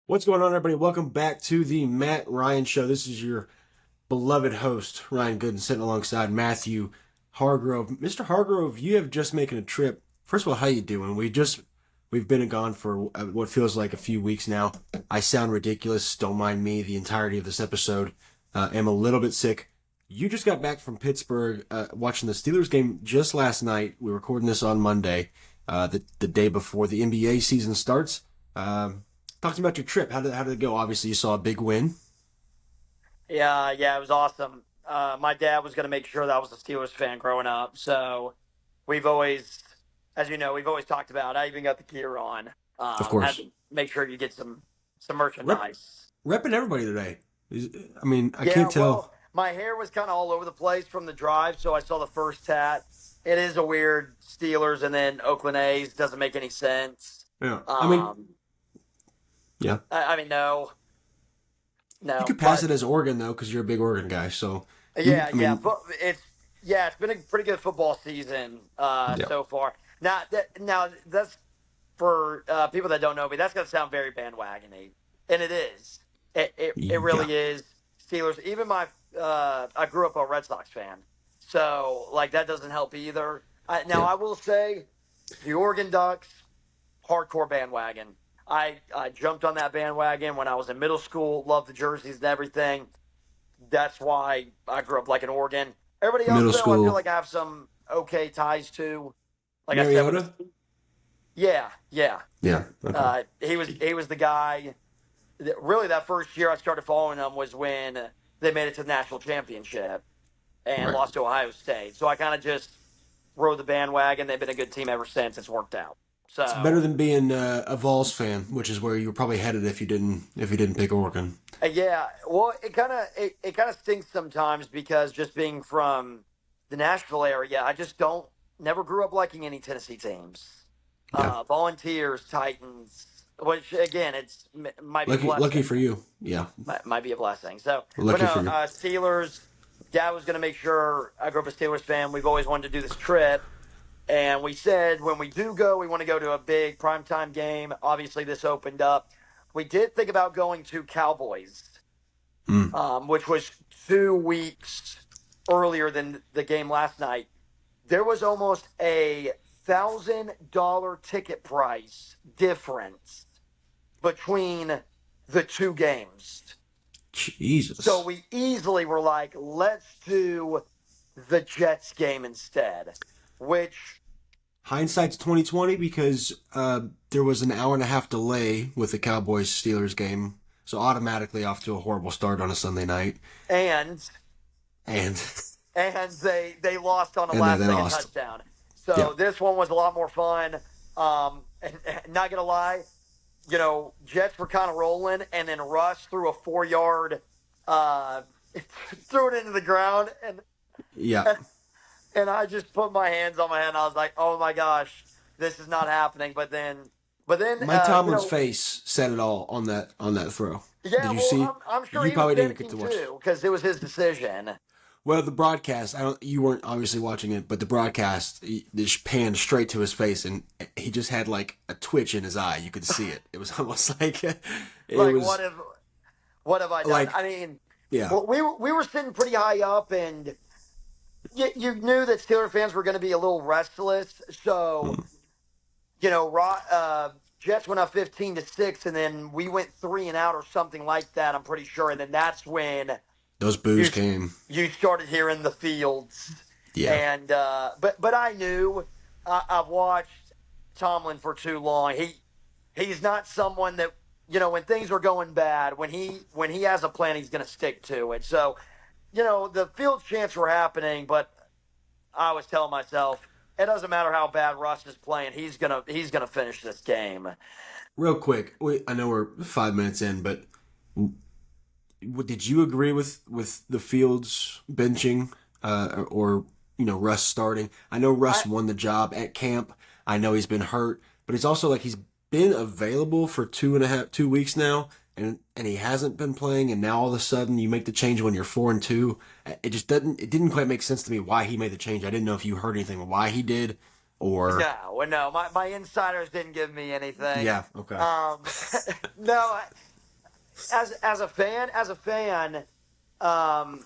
What's going on, everybody? Welcome back to the Matt Ryan Show. This is your beloved host, Ryan Gooden, sitting alongside Matthew Hargrove. Mr. Hargrove, you have just making a trip. First of all, how you doing? We've been gone for what feels like a few weeks now. I sound ridiculous. Don't mind me. The entirety of this episode, am a little bit sick. You just got back from Pittsburgh, watching the Steelers game just last night. We're recording this on Monday, the day before the NBA season starts. Talk to me about your trip. How did it go? Obviously, you saw a big win. Yeah, it was awesome. My dad was going to make sure that I was a Steelers fan growing up. So we've always, as you know, we've always talked about. I even got the gear on. Of Had course. to make sure you get some Rep, merchandise. repping everybody today. I mean, I Yeah, can't tell. well, my hair was kind of all over the place from the drive, so I saw the first tat. It is a weird Steelers and then Oakland A's. Doesn't make any sense. Yeah. I mean, Um, yeah. I mean, no, You no, could pass but it as Oregon though, because you're a big Oregon guy. So yeah, I yeah, mean, but it's been a pretty good football season yeah, so far. Now that's for people that don't know me. That's gonna sound very bandwagony, and it is. It yeah, really is. Steelers. Even I grew up a Red Sox fan, so like that doesn't help either. Now yeah. I will say, the Oregon Ducks, hardcore bandwagon. I jumped on that bandwagon when I was in middle school. Loved the jerseys and everything. That's why I grew up like an Oregon. Everybody else, Middle though, I feel school, like I have some okay ties to. Like I said, with Mariota. the yeah. Yeah. Okay. He was the guy. Really, that first year I started following them was when they made it to the national championship and Right. lost to Ohio State. So I kind of just rode the bandwagon. They've been a good team ever since. It's worked out. It's better So than being a Vols fan, which is where you were probably headed if you didn't pick Oregon. yeah, well, it kind of stinks sometimes because just being from the Nashville area, I just don't never grew up liking any Tennessee teams. Yeah. Volunteers, Titans, which again, might be a Lucky blessing. for you. Yeah. Might be a blessing. So, but Lucky no, for you. Steelers. Dad was going to make sure I grew up a Steelers fan. We've always wanted to do this trip, and we said when we do go, we want to go to a big primetime game. Obviously, this opened up. We did think about going to Cowboys, Mm. which was 2 weeks earlier than the game last night. There was almost $1,000 ticket price difference between the two games. So Jesus. we easily were like, let's do the Jets game instead, which, Hindsight's 2020 because there was an hour and a half delay with the Cowboys Steelers game, so automatically off to a horrible start on a Sunday night, and and they lost on a and then last they second lost. touchdown. Yeah, So this one was a lot more fun. And not gonna lie, Jets were kind of rolling, and then Russ threw a 4 yard, uh, threw it into the ground, yeah. and I just put my hands on my head, and I was like, oh my gosh, this is not happening. But then, Mike Tomlin's face said it all on that throw. Did yeah, you well, see? I'm sure You he was probably didn't get to panicking watch. too because it was his decision. Well, the broadcast. I don't. You weren't obviously watching it, but the broadcast just panned straight to his face, and he just had like a twitch in his eye. You could see it. It was almost like it Like, was what have I done? like I mean, yeah. well, we were sitting pretty high up, and you knew that Steeler fans were going to be a little restless. So, Mm. Jets went up 15-6, and then we went 3-and-out or something like that. I'm pretty sure, and then that's when Those boos you came. you started hearing the fields. Yeah. And but I knew I've watched Tomlin for too long. He's not someone that when things are going bad, when he has a plan, he's going to stick to it. So the field chants were happening, but I was telling myself it doesn't matter how bad Russ is playing. He's gonna finish this game. Real quick, I know we're 5 minutes in, but did you agree with the Fields benching or Russ starting? I know I Russ won the job at camp. I know he's been hurt, but it's also like he's been available for 2.5 2 weeks now, and he hasn't been playing. And now all of a sudden you make the change when you're 4-2. It didn't quite make sense to me why he made the change. I didn't know if you heard anything why he did, or no, well, no, my insiders didn't give me anything. yeah, okay, Um, no, as a fan, um,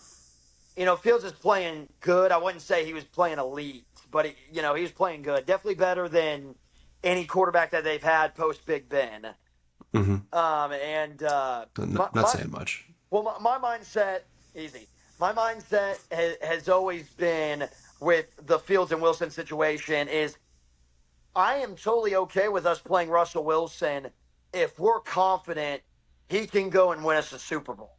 Fields is playing good. I wouldn't say he was playing elite, but he was playing good. Definitely better than any quarterback that they've had post Big Ben. Mm-hmm. And Not, my, not my saying much. well, my mindset easy. My mindset has always been with the Fields and Wilson situation is I am totally okay with us playing Russell Wilson if we're confident he can go and win us a Super Bowl.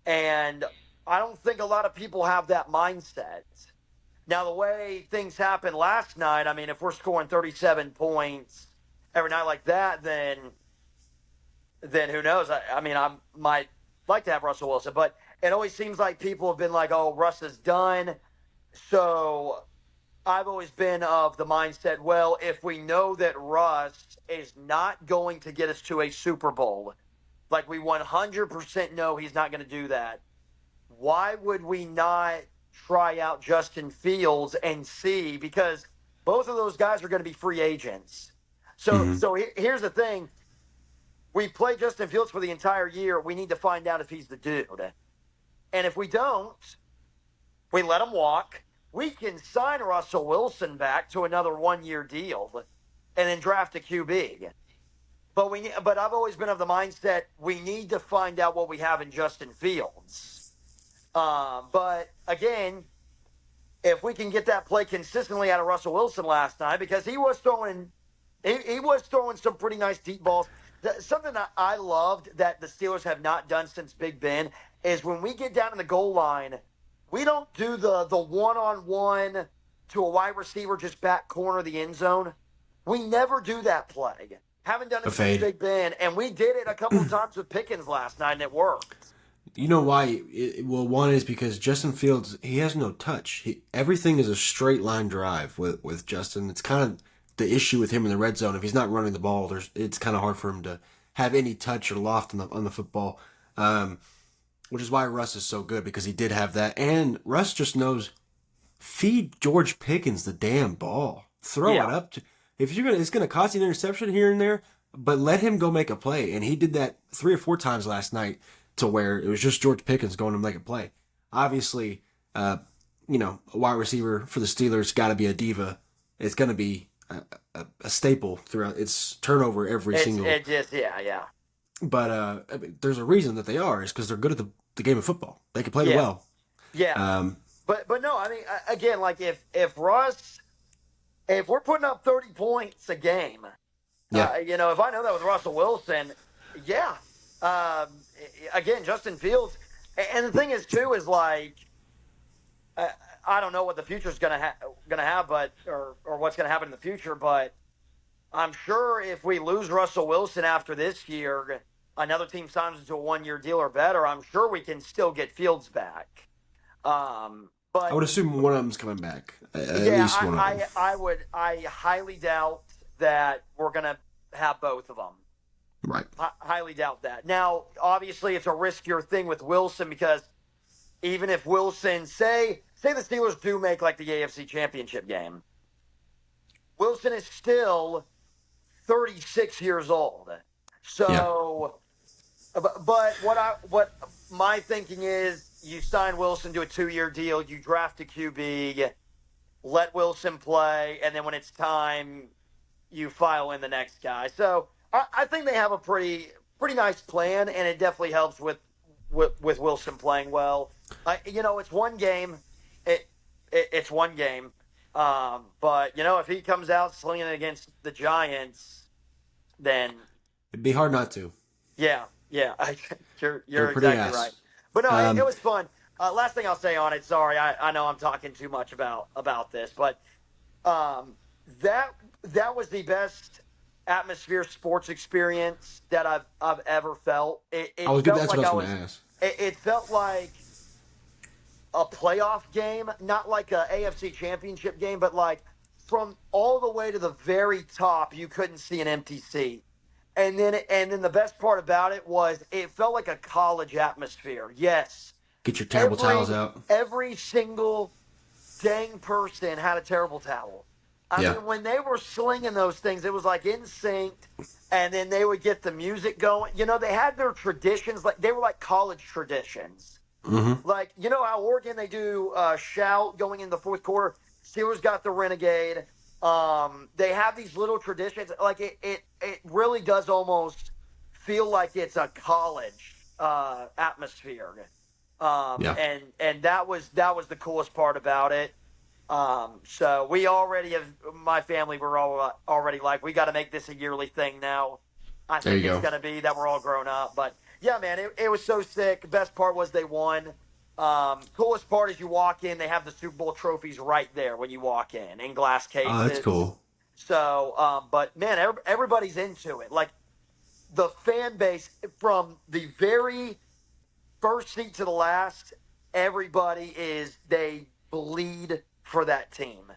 And I don't think a lot of people have that mindset. Now, the way things happened last night, I mean, if we're scoring 37 points every night like that, then who knows? I mean, I might like to have Russell Wilson, but it always seems like people have been like, "Oh, Russ is done." So I've always been of the mindset, well, if we know that Russ is not going to get us to a Super Bowl, like we 100% know he's not going to do that, why would we not try out Justin Fields and see? Because both of those guys are going to be free agents. So, Mm-hmm. so here's the thing: we play Justin Fields for the entire year. We need to find out if he's the dude, and if we don't, we let him walk. We can sign Russell Wilson back to another 1 year deal, and then draft a QB. But I've always been of the mindset we need to find out what we have in Justin Fields. But again, if we can get that play consistently out of Russell Wilson last night, because he was throwing some pretty nice deep balls. Something that I loved that the Steelers have not done since Big Ben is when we get down in the goal line, we don't do the one-on-one to a wide receiver just back corner of the end zone. We never do that play. Haven't done A it since fade. Big Ben, and we did it a couple of times with Pickens last night, and it worked. You know why? Well, one is because Justin Fields, he has no touch. Everything is a straight line drive with Justin. It's kind of the issue with him in the red zone. If he's not running the ball, it's kind of hard for him to have any touch or loft on the football. Which is why Russ is so good, because he did have that. And Russ just knows, feed George Pickens the damn ball. Throw it Yeah, up. If you're gonna, it's gonna cost you an interception here and there, but let him go make a play. And he did that 3 or 4 times last night, to where it was just George Pickens going to make a play. Obviously, a wide receiver for the Steelers got to be a diva. It's going to be a staple throughout. It's turnover every single. it just yeah. But I mean, there's a reason that they are, is because they're good at the game of football. They can play it Yeah, well. yeah. Um, But no, I mean, again, like if we're putting up 30 points a game, yeah, if I know that with Russell Wilson, yeah. Um, again, Justin Fields, and the thing is too is like uh, I don't know what the future's gonna have, but or what's gonna happen in the future, but I'm sure if we lose Russell Wilson after this year, another team signs into a 1 year deal or better. I'm sure we can still get Fields back. I But would assume one of them's coming back. At yeah, least one of them. I highly doubt that we're gonna have both of them. Right. Highly doubt that. Now, obviously, it's a riskier thing with Wilson because even if Wilson say the Steelers do make like the AFC Championship game, Wilson is still 36 years old. Yeah. So, but what my thinking is, you sign Wilson to a 2 year deal, you draft a QB, let Wilson play, and then when it's time, you file in the next guy. So I think they have a pretty nice plan, and it definitely helps with Wilson playing well. It's one game. It's one game. But if he comes out slinging it against the Giants, then It'd be hard not to. yeah, They're you're pretty exactly right. ass. But no, it Um, was fun. Last thing I'll say on it. Sorry, I know I'm talking too much about this, but um, that that was the best atmosphere sports experience that I've ever felt. It, I it was good. felt That's what like I I was going was. to ask. It felt like a playoff game, not like a AFC Championship game, but like from all the way to the very top, you couldn't see an empty seat. And then the best part about it was it felt like a college atmosphere. Yes, Get your terrible towels every out. every single dang person had a terrible towel. I Yeah. mean, when they were slinging those things, it was like in sync, and then they would get the music going. They had their traditions, like they were like college traditions. Hmm. Like, how Oregon they do shout going in the fourth quarter. Steelers got the Renegade. They have these little traditions. Like it really does almost feel like it's a college atmosphere. Yeah. And that was the coolest part about it. So we already have, my family were all already like, we got to make this a yearly thing now. I There think you it's go. going to be that we're all grown up. But yeah, man, it was so sick. Best part was they won. Coolest part is you walk in, they have the Super Bowl trophies right there when you walk in glass Oh, that's cases. cool. So, but man, everybody's into it. Like the fan base from the very first seat to the last, everybody they bleed for that team,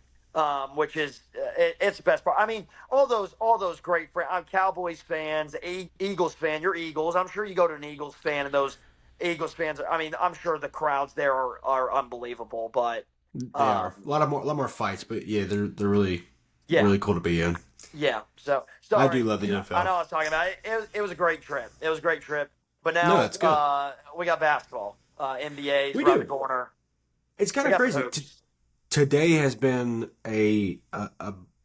which is it's the best part. I mean, all those great friends. I'm Cowboys fans, Eagles fan. You're Eagles. I'm sure you go to an Eagles fan, and those Eagles fans. I mean, I'm sure the crowds there are unbelievable. But They are um, a lot more fights, but yeah, they're really yeah, really cool to be in. yeah. So I do sorry. love the I NFL. know I was talking about it. It was a great trip. It was a great trip. But No, now that's good. we got basketball. NBA's We around the do. corner. It's kind We of got some crazy. hoops. Today has been a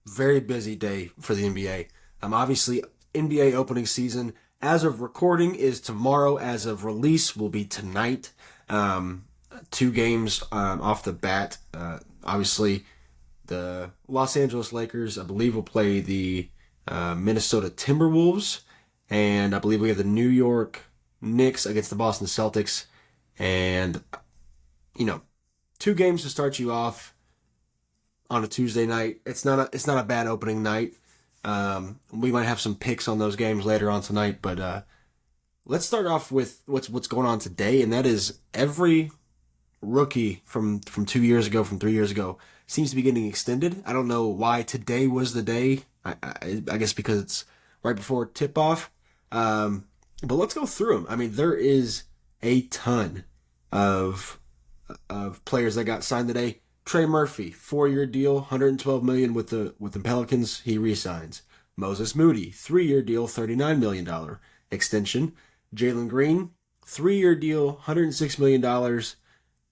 very busy day for the NBA. Obviously, NBA opening season as of recording is tomorrow. As of release, will be tonight. Um, two games off the bat. Obviously, the Los Angeles Lakers, I believe, will play the Minnesota Timberwolves, and I believe we have the New York Knicks against the Boston Celtics. And you know, two games to start you off on a Tuesday night. It's not a bad opening night. We might have some picks on those games later on tonight, but let's start off with what's going on today, and that is every rookie from 2 years ago, from 3 years ago, seems to be getting extended. I don't know why today was the day. I guess because it's right before tip off. But let's go through them. I mean, there is a ton of players that got signed today. Trey Murphy, 4-year deal, 112 million with the Pelicans. He resigns. Moses Moody, 3-year deal, $39 million extension. Jalen Green, 3-year deal, $106 million,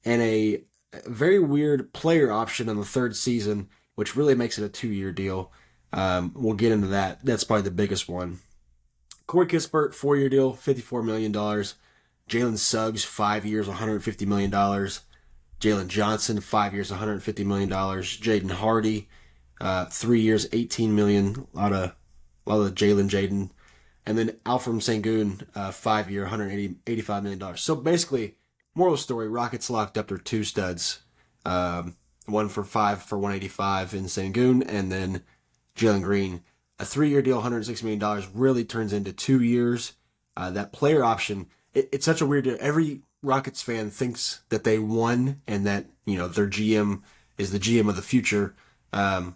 and a very weird player option on the third season, which really makes it a 2-year deal. We'll get into that. That's probably the biggest one. Corey Kispert, 4-year deal, $54 million. Jalen Suggs, 5 years, $150 million. Jalen Johnson, 5 years, $150 million. Jaden Hardy, 3 years, $18 million. A lot of Jaden. And then Alfred Sengun, 5 year, $185 million. So basically, moral of the story: Rockets locked up their two studs, one for 185 in Sengun, and then Jalen Green, a 3-year deal, $106 million, really turns into 2 years. That player option, it's such a weird deal. Every Rockets fan thinks that they won and that their GM is the GM of the future. And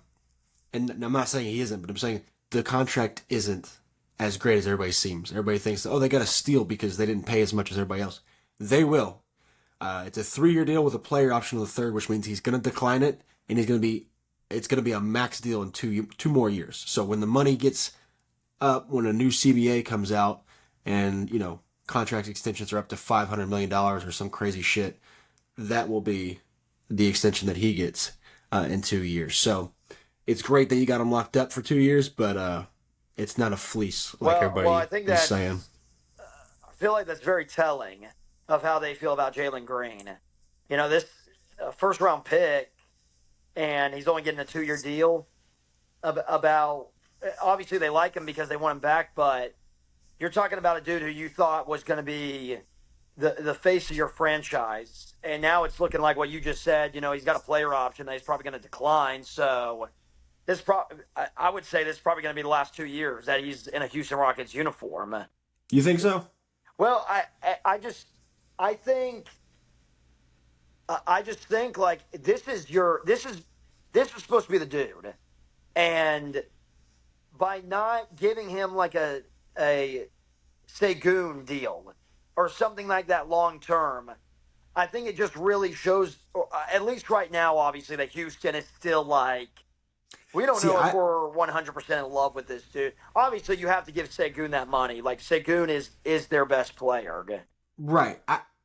I'm not saying he isn't, but I'm saying the contract isn't as great as everybody seems. Everybody thinks, oh, they got a steal because they didn't pay as much as everybody else. They will. It's a 3-year deal with a player option on the third, which means he's going to decline it, and it's going to be a max deal in two more years. So when the money gets up, when a new CBA comes out, and contract extensions are up to $500 million or some crazy shit, that will be the extension that he gets in 2 years. So it's great that you got him locked up for 2 years, but it's not a fleece like Well, I everybody think is saying. I feel like that's very telling of how they feel about Jalen Green. This first round pick, and he's only getting a 2-year deal. About obviously they like him because they want him back, but you're talking about a dude who you thought was going to be the face of your franchise, and now it's looking like what you just said. He's got a player option that he's probably going to decline. So I would say this is probably going to be the last 2 years that he's in a Houston Rockets uniform. You think so? Well, I think I just think like this is supposed to be the dude, and by not giving him like a Segun deal or something like that long term, I think it just really shows, at least right now, obviously, that Houston is still like We don't See, know if we're 100% in love with this dude. Obviously, you have to give Segun that money. Like Segun is their best player. right.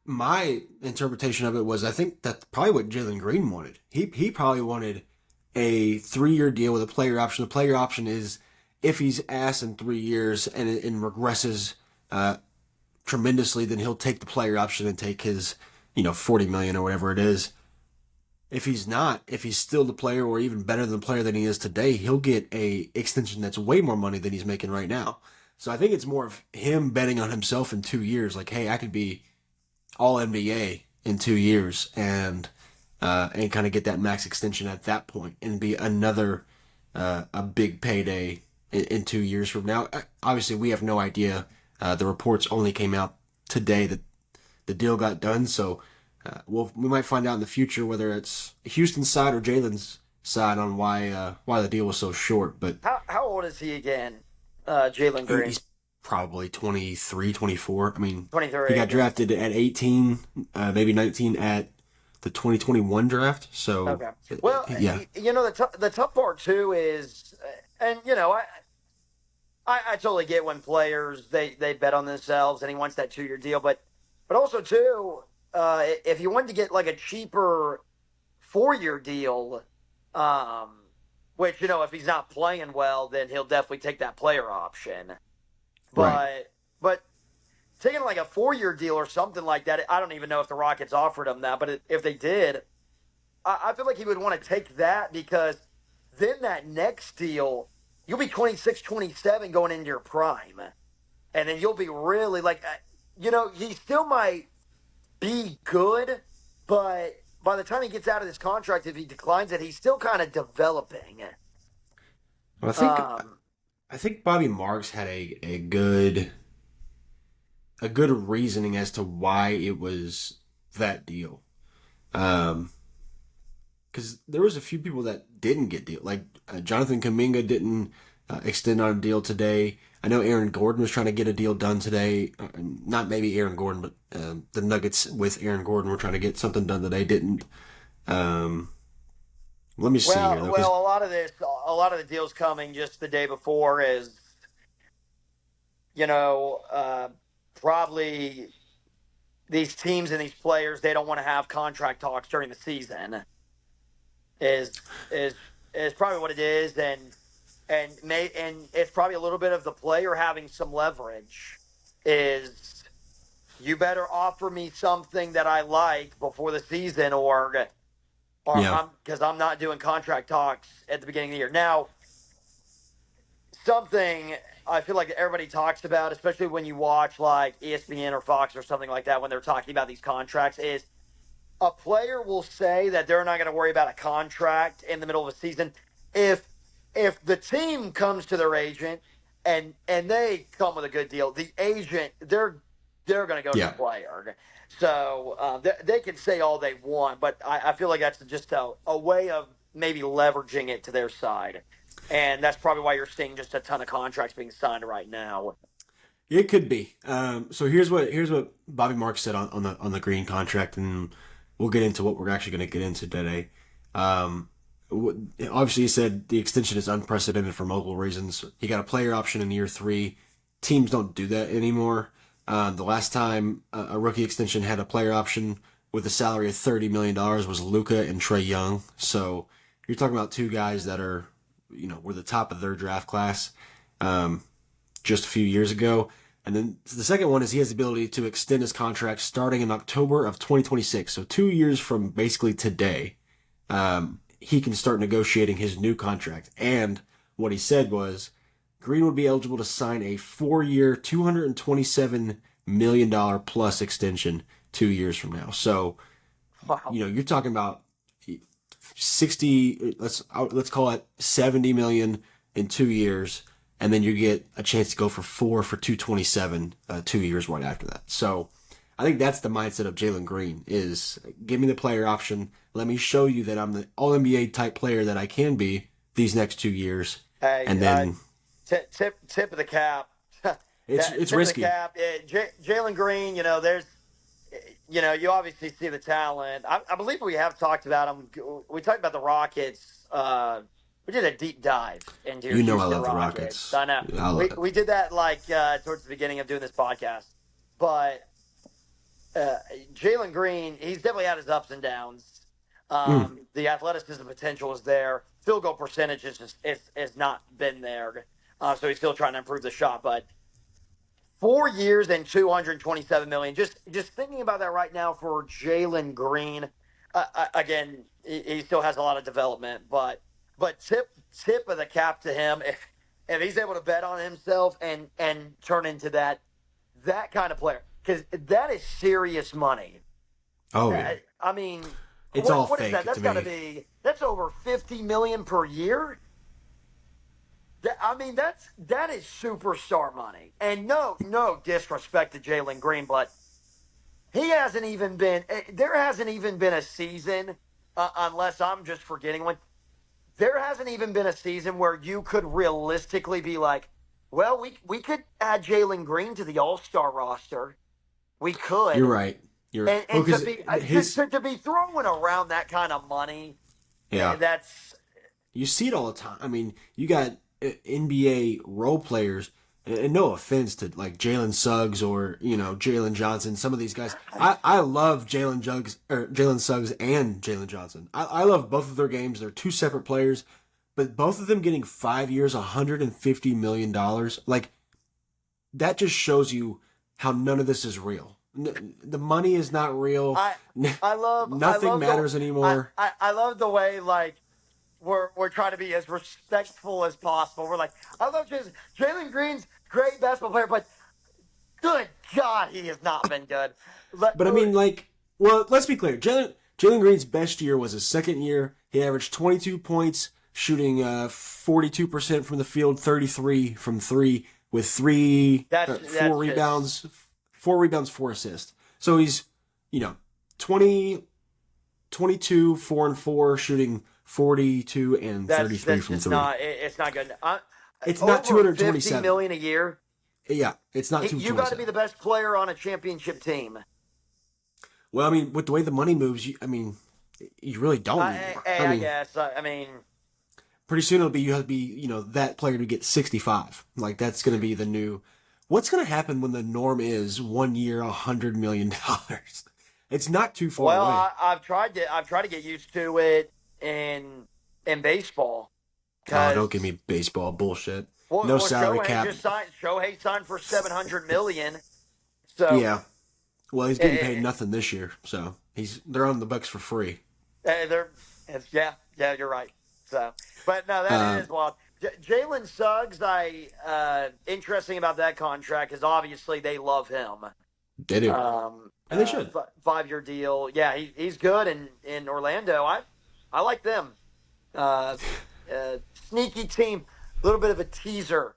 My interpretation of it was I think that's probably what Jalen Green wanted. He probably wanted a 3 year deal with a player option. The player option is if he's ass in 3 years and regresses uh, tremendously, then he'll take the player option and take his 40 million or whatever it is. If he's not, if he's still the player or even better than the player than he is today, he'll get a extension that's way more money than he's making right now. So I think it's more of him betting on himself in 2 years. Like, hey, I could be all NBA in 2 years and kind of get that max extension at that point and be another a big payday in 2 years from now. Obviously, we have no idea. The reports only came out today that the deal got done, so we might find out in the future whether it's Houston's side or Jalen's side on why the deal was so short. But How old is he again? Jalen Green. he's probably 23, 24. I mean, he 23 got again. drafted at 18, maybe 19 at the 2021 draft. So, Okay. Well, yeah. the tough part too is, and I totally get when players they bet on themselves and he wants that 2 year deal, but also too, if you wanted to get like a cheaper 4 year deal, um, which if he's not playing well, then he'll definitely take that player option. Right. But taking like a 4 year deal or something like that, I don't even know if the Rockets offered him that, but if they did, I feel like he would want to take that because then that next deal, you'll be 26, 27 going into your prime. And then you'll be really like, he still might be good, but by the time he gets out of this contract, if he declines it, he's still kind of developing. Well, Um, I think Bobby Marks had a good reasoning as to why it was that deal. Um, because there was a few people that didn't get deal. Like Jonathan Kaminga didn't extend on a deal today. I know Aaron Gordon was trying to get a deal done today. Not maybe Aaron Gordon, but the Nuggets with Aaron Gordon were trying to get something done today. Didn't. Um, Let me see here well, though, because well, a lot of the deals coming just the day before is, you know, uh, probably these teams and these players they don't want to have contract talks during the season. Is is is probably what it is, and it's probably a little bit of the player having some leverage. Is you better offer me something that I like before the season, or yeah, I'm because I'm not doing contract talks at the beginning of the year. Now, something I feel like everybody talks about, especially when you watch like ESPN or Fox or something like that, when they're talking about these contracts, is a player will say that they're not going to worry about a contract in the middle of a season if the team comes to their agent and they come with a good deal. The agent they're going to go to the yeah. player. So they can say all they want, but I feel like that's just a way of maybe leveraging it to their side. And that's probably why you're seeing just a ton of contracts being signed right now. It could be. So here's what Bobby Marks said on the Green contract, and we'll get into what we're actually going to get into today. Um, Obviously, he said the extension is unprecedented for multiple reasons. He got a player option in year 3. Teams don't do that anymore. The last time a rookie extension had a player option with a salary of $30 million was Luka and Trey Young. So you're talking about two guys that were the top of their draft class. Um, just a few years ago. And then the second one is he has the ability to extend his contract starting in October of 2026. So 2 years from basically today, he can start negotiating his new contract. And what he said was Green would be eligible to sign a 4 year, $227 million plus extension 2 years from now. So, Wow. you're talking about 60, let's call it 70 million in 2 years, and then you get a chance to go for 227 2 years right after that. So I think that's the mindset of Jalen Green is give me the player option. Let me show you that I'm the all NBA type player that I can be these next 2 years. Hey, And then tip of the cap. it's Tip of the risky. cap. Jalen Green. There's, you obviously see the talent. I believe we have talked about him. We talked about the Rockets we did a deep dive into your You know I Houston love the Rockets. Rockets. I know I love it. we did that like towards the beginning of doing this podcast, but uh, Jalen Green, he's definitely had his ups and downs. Mm. The athleticism potential is there. Field goal percentage is not been there, so he's still trying to improve the shot. But 4 years and 227 million. Just thinking about that right now for Jalen Green. Again, he still has a lot of development, but tip of the cap to him if he's able to bet on himself and turn into that kind of player because that is serious money. Oh yeah. I mean, It's all what is that? fake to That's got to me. be that's over 50 million per year. I mean, that is superstar money. And no disrespect to Jalen Green, but he hasn't even been. There hasn't even been a season, unless I'm just forgetting one. There hasn't even been a season where you could realistically be like, well, we could add Jalen Green to the All Star roster. We You're could, right. You're well and to because be his to be throwing around that kind of money, yeah. that's You see it all the time. I mean, you got NBA role players, and no offense to like Jalen Suggs or Jalen Johnson. Some of these guys, I love Jalen Suggs and Jalen Johnson. I love both of their games. They're two separate players, but both of them getting 5 years, $150 million. Like that just shows you how none of this is real. The money is not real. I I Nothing love the matters anymore. I love the way like we're trying to be as respectful as possible. We're like, I love Jalen Green's great basketball player, but good God, he has not been good. But I mean, like, well, let's be clear. Jalen Green's best year was his second year. He averaged 22 points, shooting 42% from the field, 33 from three, with that's just 4 rebounds, 4 assists. So he's, you know, 20, 22, 4 and 4, shooting 42 and 33 that's from just three. not it's not good. It's not Over 50 227. million a year. Yeah, it's not You got to 227. be the best player on a championship team. Well, I mean, with the way the money moves, you really don't anymore. I I mean, guess. I mean, pretty soon you have to be that player to get 65. Like that's going to be the new. What's going to happen when the norm is 1 year, $100 million? It's not too far well, away. I've tried to get used to it in baseball Oh, because don't give me baseball bullshit. well, No salary cap. Shohei signed for 700 million. So Yeah. Well, he's eh, getting paid eh, nothing this year, so they're on the books for free. they're yeah, you're right. So, but no, that Um, is wild. Jalen Suggs, interesting about that contract is obviously they love him. they do, and they should. 5 year deal. Yeah, he's good in Orlando. I like them. Uh, Sneaky team. A little bit of a teaser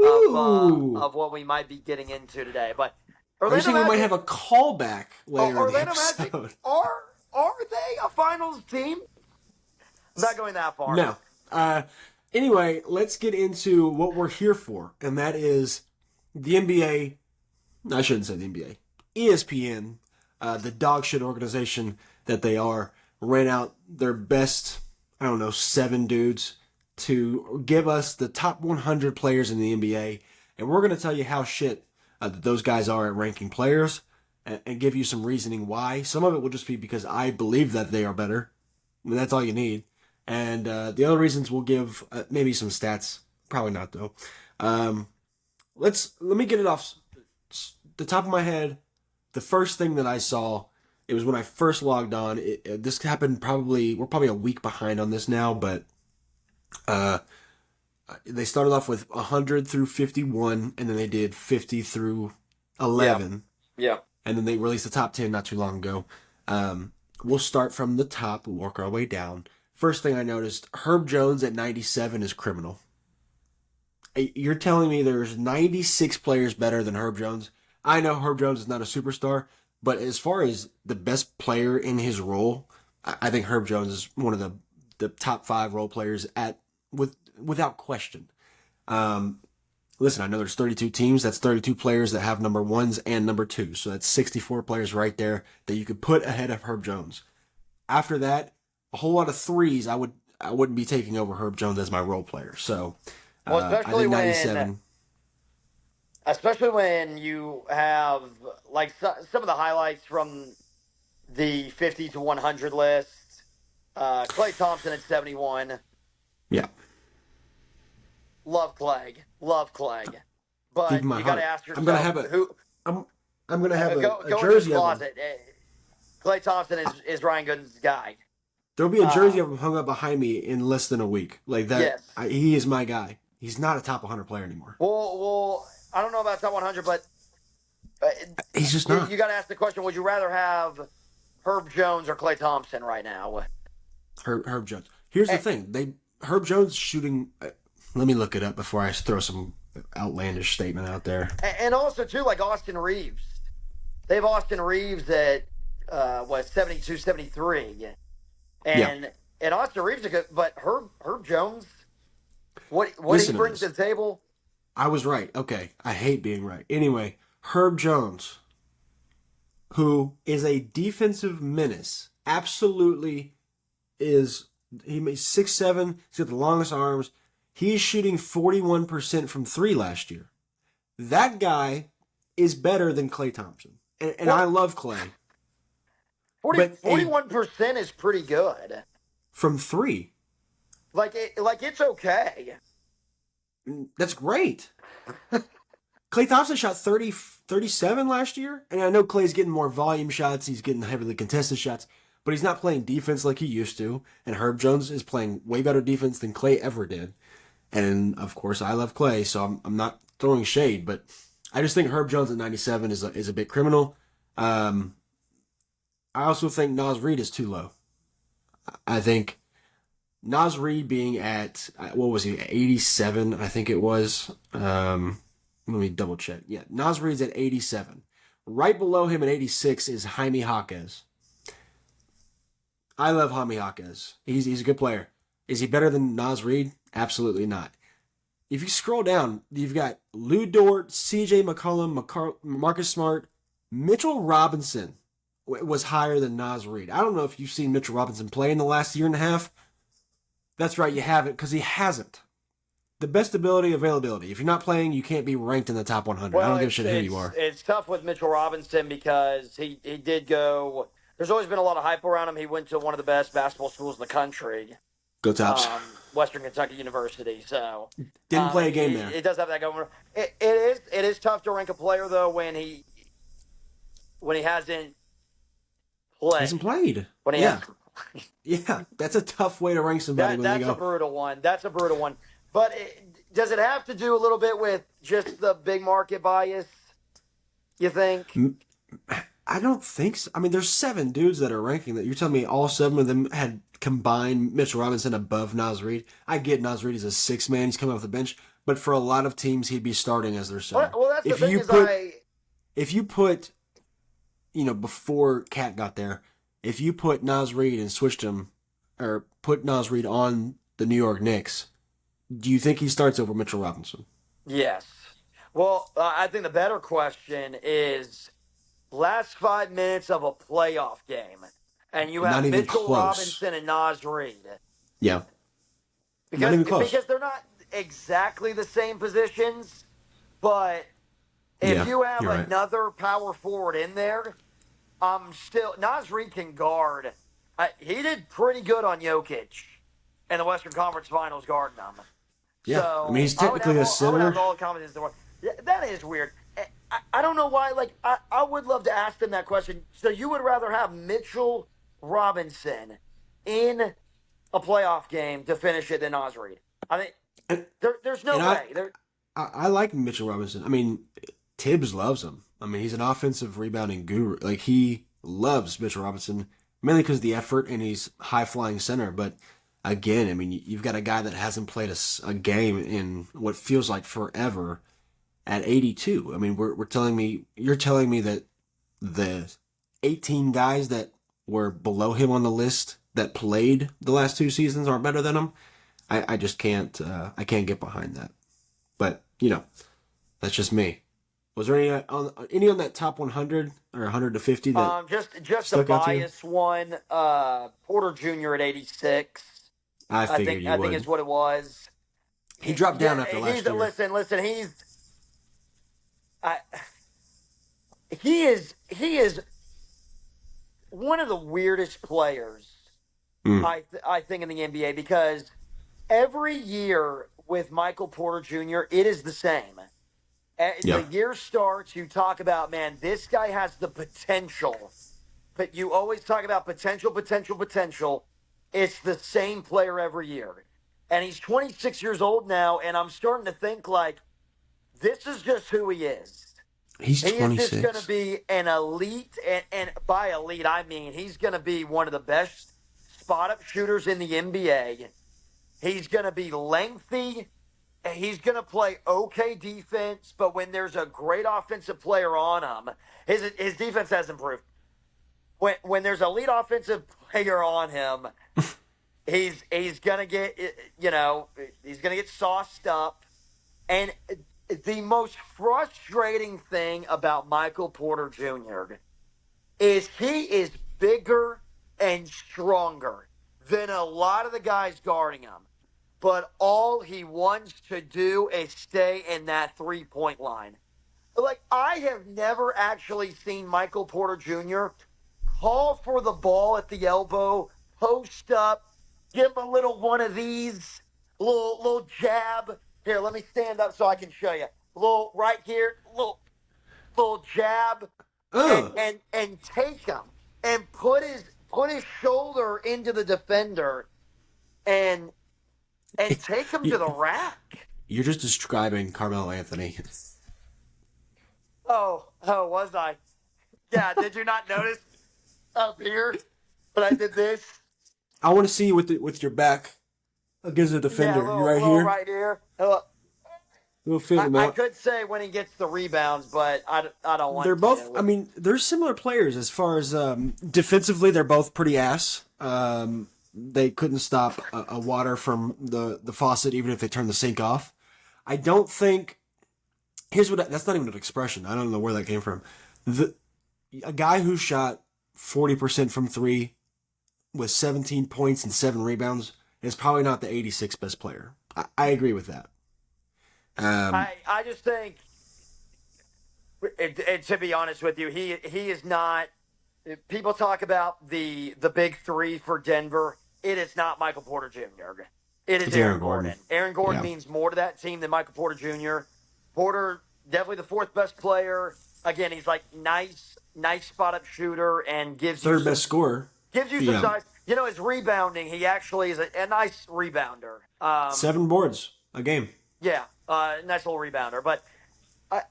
Ooh. of what we might be getting into today. But Are you Orlando saying we might Magic, have a callback later in the Orlando Magic episode? are they a finals team? I'm not going that far. No. Anyway, let's get into what we're here for, and that is the NBA. I shouldn't say the NBA. ESPN, the dog shit organization that they are, ran out their best, I don't know, 7 dudes to give us the top 100 players in the NBA, and we're going to tell you how shit those guys are at ranking players, and give you some reasoning why. Some of it will just be because I believe that they are better. I mean, that's all you need. And the other reasons we'll give maybe some stats. Probably not though. Let me get it off the top of my head. The first thing that I saw, it was when I first logged on. This happened we're probably a week behind on this now, but uh, they started off with 100 through 51, and then they did 50 through 11, Yeah. and then they released the top 10 not too long ago. We'll start from the top, we'll work our way down. First thing I noticed, Herb Jones at 97 is criminal. You're telling me there's 96 players better than Herb Jones? I know Herb Jones is not a superstar, but as far as the best player in his role, I think Herb Jones is one of the top 5 role players without question. Listen, I know there's 32 teams. That's 32 players that have number 1s and number 2s. So that's 64 players right there that you could put ahead of Herb Jones. After that, a whole lot of 3s. I wouldn't be taking over Herb Jones as my role player. So Well, I think 97. especially when you have like some of the highlights from the 50 to 100 list. Clay Thompson at 71. Yeah, Love Clegg. Love Clegg. deep But in my you got to heart. ask I'm gonna yourself have a. who I'm I'm gonna have a go into his jersey of him. closet. Clay Thompson is Ryan Gooden's guy. There'll be a jersey Uh, of him hung up behind me in less than a week. Like that, yes. he is my guy. He's not a top 100 player anymore. I don't know about top 100, but uh, He's just you not. got to ask the question: would you rather have Herb Jones or Clay Thompson right now? Herb Jones. Here's the And, thing. Herb Jones shooting. Let me look it up before I throw some outlandish statement out there. and also too, like Austin Reeves. They have Austin Reeves at 72, 73. Yeah, And Austin Reeves is good, but Herb Jones, what he listen to brings to this. the table, I was right. Okay, I hate being right. Anyway, Herb Jones, who is a defensive menace, absolutely is. He made 6'7". He's got the longest arms. He's shooting 41% from three last year. That guy is better than Klay Thompson, and I what love Klay, 40, but a 41% is pretty good. from three, Like it's okay. that's great. Klay Thompson shot 37 last year, and I know Klay's getting more volume shots. He's getting heavily contested shots, but he's not playing defense like he used to. And Herb Jones is playing way better defense than Klay ever did. And of course, I love Klay, so I'm not throwing shade, but I just think Herb Jones at 97 is a bit criminal. Um, I also think Nas Reed is too low. I think Nas Reed being at what was he 87? I think it was. Let me double check. Yeah, Nas Reed's at 87. Right below him at 86 is Jaime Jaquez. I love Jaime Jaquez. He's a good player. Is he better than Nas Reed? Absolutely not. If you scroll down, you've got Lou Dort, C.J. McCollum, Marcus Smart, Mitchell Robinson was higher than Nas Reed. I don't know if you've seen Mitchell Robinson play in the last year and a half. That's right, you haven't, because he hasn't. The best ability, availability. If you're not playing, you can't be ranked in the top 100. I Well, don't give a shit who you are. it's tough with Mitchell Robinson because he did go. There's always been a lot of hype around him. He went to one of the best basketball schools in the country, Go Tops. Western Kentucky University. So Didn't play a game there. it does have that going. It is tough to rank a player though when he hasn't He played. hasn't played. When he Yeah. has, Yeah. That's a tough way to rank somebody when they that's a go. brutal one. That's a brutal one. But does it have to do a little bit with just the big market bias? You think? I don't think so. I mean, there's 7 dudes that are ranking that. You're telling me all 7 of them had combined Mitchell Robinson above Nas Reed? I get Nas Reed is a 6 man. He's coming off the bench. But for a lot of teams, he'd be starting as their center. Well, that's the If thing you is put, if you put, before Cat got there, if you put Nas Reed and switched him, or put Nas Reed on the New York Knicks, do you think he starts over Mitchell Robinson? Yes. Well, I think the better question is last 5 minutes of a playoff game, and you Not have even Mitchell close. Robinson and Nas Reed Yeah, not because even close. because they're not exactly the same positions, but if Yeah, you have you're right. another power forward in there, still Nas Reed can guard. He did pretty good on Jokic in the Western Conference Finals guarding him. Yeah, I mean So he's technically a I would have center. all the confidence in the world. Yeah, that is weird. I don't know why. Like I would love to ask them that question. So you would rather have Mitchell Robinson in a playoff game to finish it than Nas Reed? I mean, And, there's no and way. There, I like Mitchell Robinson. I mean, Tibbs loves him. I mean, he's an offensive rebounding guru. Like he loves Mitchell Robinson mainly because of the effort and he's high flying center. But again, I mean, you've got a guy that hasn't played a game in what feels like forever at 82. I mean, you're telling me that the 18 guys that were below him on the list that played the last 2 seasons aren't better than him. I just can't. I can't get behind that. But that's just me. Was there any on that top 100 or 100 to 50 that just a stuck out to you? bias one. Porter Jr. at 86. I figured you I think would. it's what it was. He dropped Yeah, down after he's last year. listen. I, he is one of the weirdest players Mm, I think in the NBA because every year with Michael Porter Jr. it is the same. The yeah. year starts, you talk about, man, this guy has the potential. But you always talk about potential, potential, potential. It's the same player every year. And he's 26 years old now, and I'm starting to think like this is just who he is. He's He is just going to 26. be an elite, and by elite, I mean he's going to be one of the best spot up shooters in the NBA. He's going to be lengthy. He's going to play okay defense, but when there's a great offensive player on him, his defense has improved. When there's a lead offensive player on him, he's gonna get he's gonna get sauced up. And the most frustrating thing about Michael Porter Jr. is he is bigger and stronger than a lot of the guys guarding him. But all he wants to do is stay in that 3-point line. Like, I have never actually seen Michael Porter Jr. call for the ball at the elbow, post up, give him a little one of these, little jab. Here, let me stand up so I can show you. Little right here, little jab, Uh, and take him and put his shoulder into the defender and take him to the rack. you're just describing Carmelo Anthony. Oh, was I? Yeah, did you not notice up here when I did this? I want to see you with your back against the Yeah, defender. You right little here. right here. We'll fit him I out. could say when he gets the rebounds, but I don't They're want both. I to. mean, they're similar players as far as defensively. They're both pretty ass. They couldn't stop a water from the faucet, even if they turned the sink off. I don't think. Here's what. That's not even an expression. I don't know where that came from. A guy who shot 40% from three with 17 points and 7 rebounds is probably not the 86th best player. I agree with that. Um, I just think, to be honest with you, he is not. People talk about the big three for Denver. It is not Michael Porter Jr. It is it's Aaron Aaron Gordon. Gordon. Aaron Gordon Yeah. means more to that team than Michael Porter Jr. Porter definitely the fourth best player. Again, he's like nice spot up shooter and Third best scorer. gives you some Yeah. size. You know, his rebounding, he actually is a nice rebounder. 7 boards a game. Yeah, nice little rebounder. But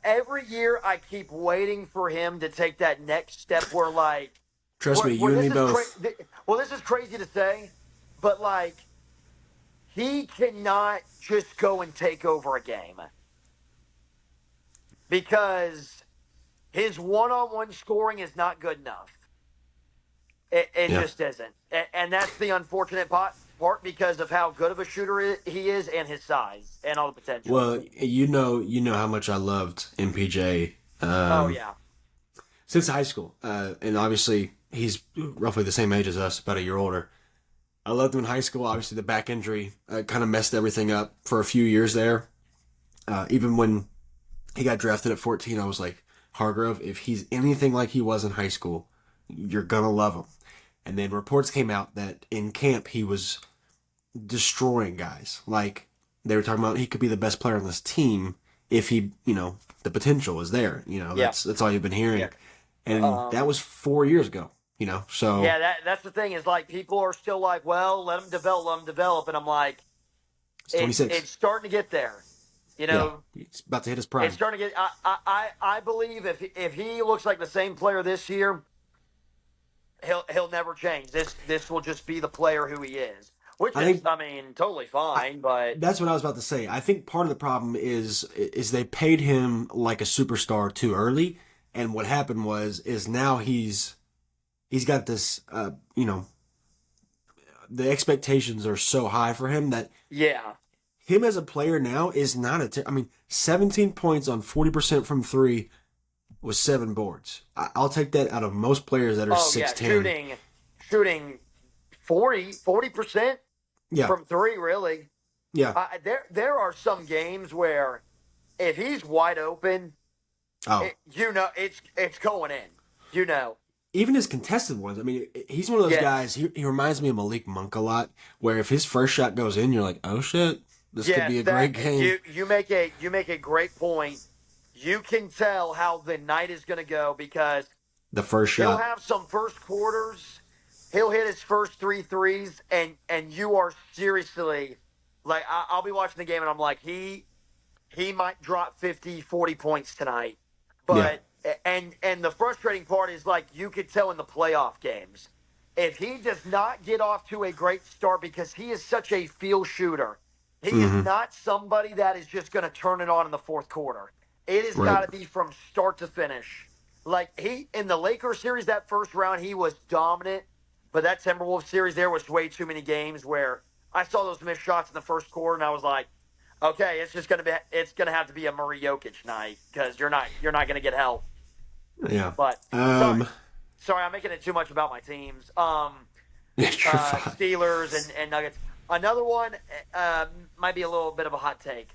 every year, I keep waiting for him to take that next step where, like, Trust me, you where and me this is both. well, this is crazy to say, but like, he cannot just go and take over a game because his one-on-one scoring is not good enough. It Yeah. just isn't, and that's the unfortunate part because of how good of a shooter he is and his size and all the potential. Well, you know how much I loved MPJ Oh yeah, since high school, and obviously he's roughly the same age as us, about a year older. I loved him in high school. Obviously, the back injury kind of messed everything up for a few years there. Even when he got drafted at 14, I was like, Hargrove, if he's anything like he was in high school, you're gonna love him. And then reports came out that in camp he was destroying guys. Like they were talking about, he could be the best player on this team if he, the potential is there. yeah, That's all you've been hearing, yeah. and Um, that was 4 years ago. So Yeah, that's the thing is like people are still like, well, let him develop, and I'm like, it's 26. it's starting to get there. You Yeah, know, he's about to hit his it's prime. starting to get. I believe if he looks like the same player this year, he'll never change. This will just be the player who he is, which I is, think I mean, totally fine. But that's what I was about to say. I think part of the problem is they paid him like a superstar too early, and what happened is now he's got this the expectations are so high for him that yeah, him as a player now is not I mean, 17 points on 40% from three was 7 boards. I'll take that out of most players that are oh yeah, 6'10". shooting 40%. Yeah. from three, really. Yeah. There are some games where if he's wide open, Oh, it's going in. You know, even his contested ones. I mean, he's one of those yes, guys. He reminds me of Malik Monk a lot, where if his first shot goes in, you're like, oh shit, this could yes. be a That great game. you make a great point. You can tell how the night is going to go because The first he'll shot. have some first quarters. He'll hit his first three threes, and you are seriously like I'll be watching the game and I'm like he might drop 50, 40 points tonight. Yeah. But and the frustrating part is like you could tell in the playoff games. If he does not get off to a great start because he is such a field shooter, he is Mm-hmm. not somebody that is just going to turn it on in the fourth quarter. It has Right. got to be from start to finish. Like he in the Lakers series that first round he was dominant, but that Timberwolves series there was way too many games where I saw those missed shots in the first quarter and I was like, okay, it's gonna have to be a Murray Jokic night because you're not gonna get help. Yeah. But sorry, Um. sorry, I'm making it too much about my teams. You're fine. Steelers and Nuggets. Another one might be a little bit of a hot take.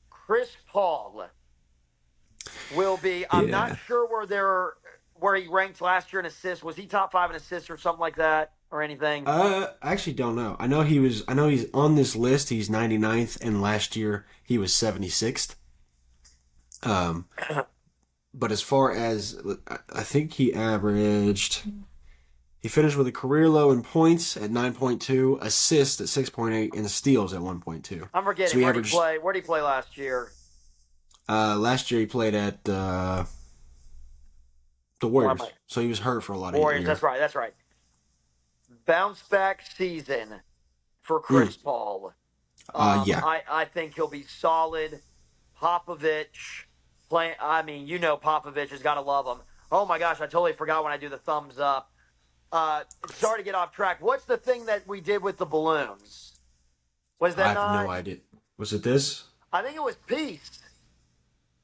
Chris Paul will be. I'm not Yeah. sure where he ranked last year in assists. Was he top five in assists or something like that or anything? I actually don't know. I know he was. I know he's on this list. He's 99th, and last year he was 76th. Um. But as far as I think he averaged. He finished with a career low in points at 9.2, assists at 6.8, and steals at 1.2. I'm So forgetting he where did he averaged. play. Where did he play last year? Last year he played at the Where am I? Warriors, so he was hurt for a lot of the Warriors. That's year. right. That's right. Bounce back season for Mm. Chris Paul. Yeah, I think he'll be solid. Popovich playing. I mean, Popovich has got to love him. Oh my gosh, I totally forgot when I do the thumbs up. Sorry to get off track. What's the thing that we did with the balloons? Was I that have no not? idea. Was it this? I think it was peace.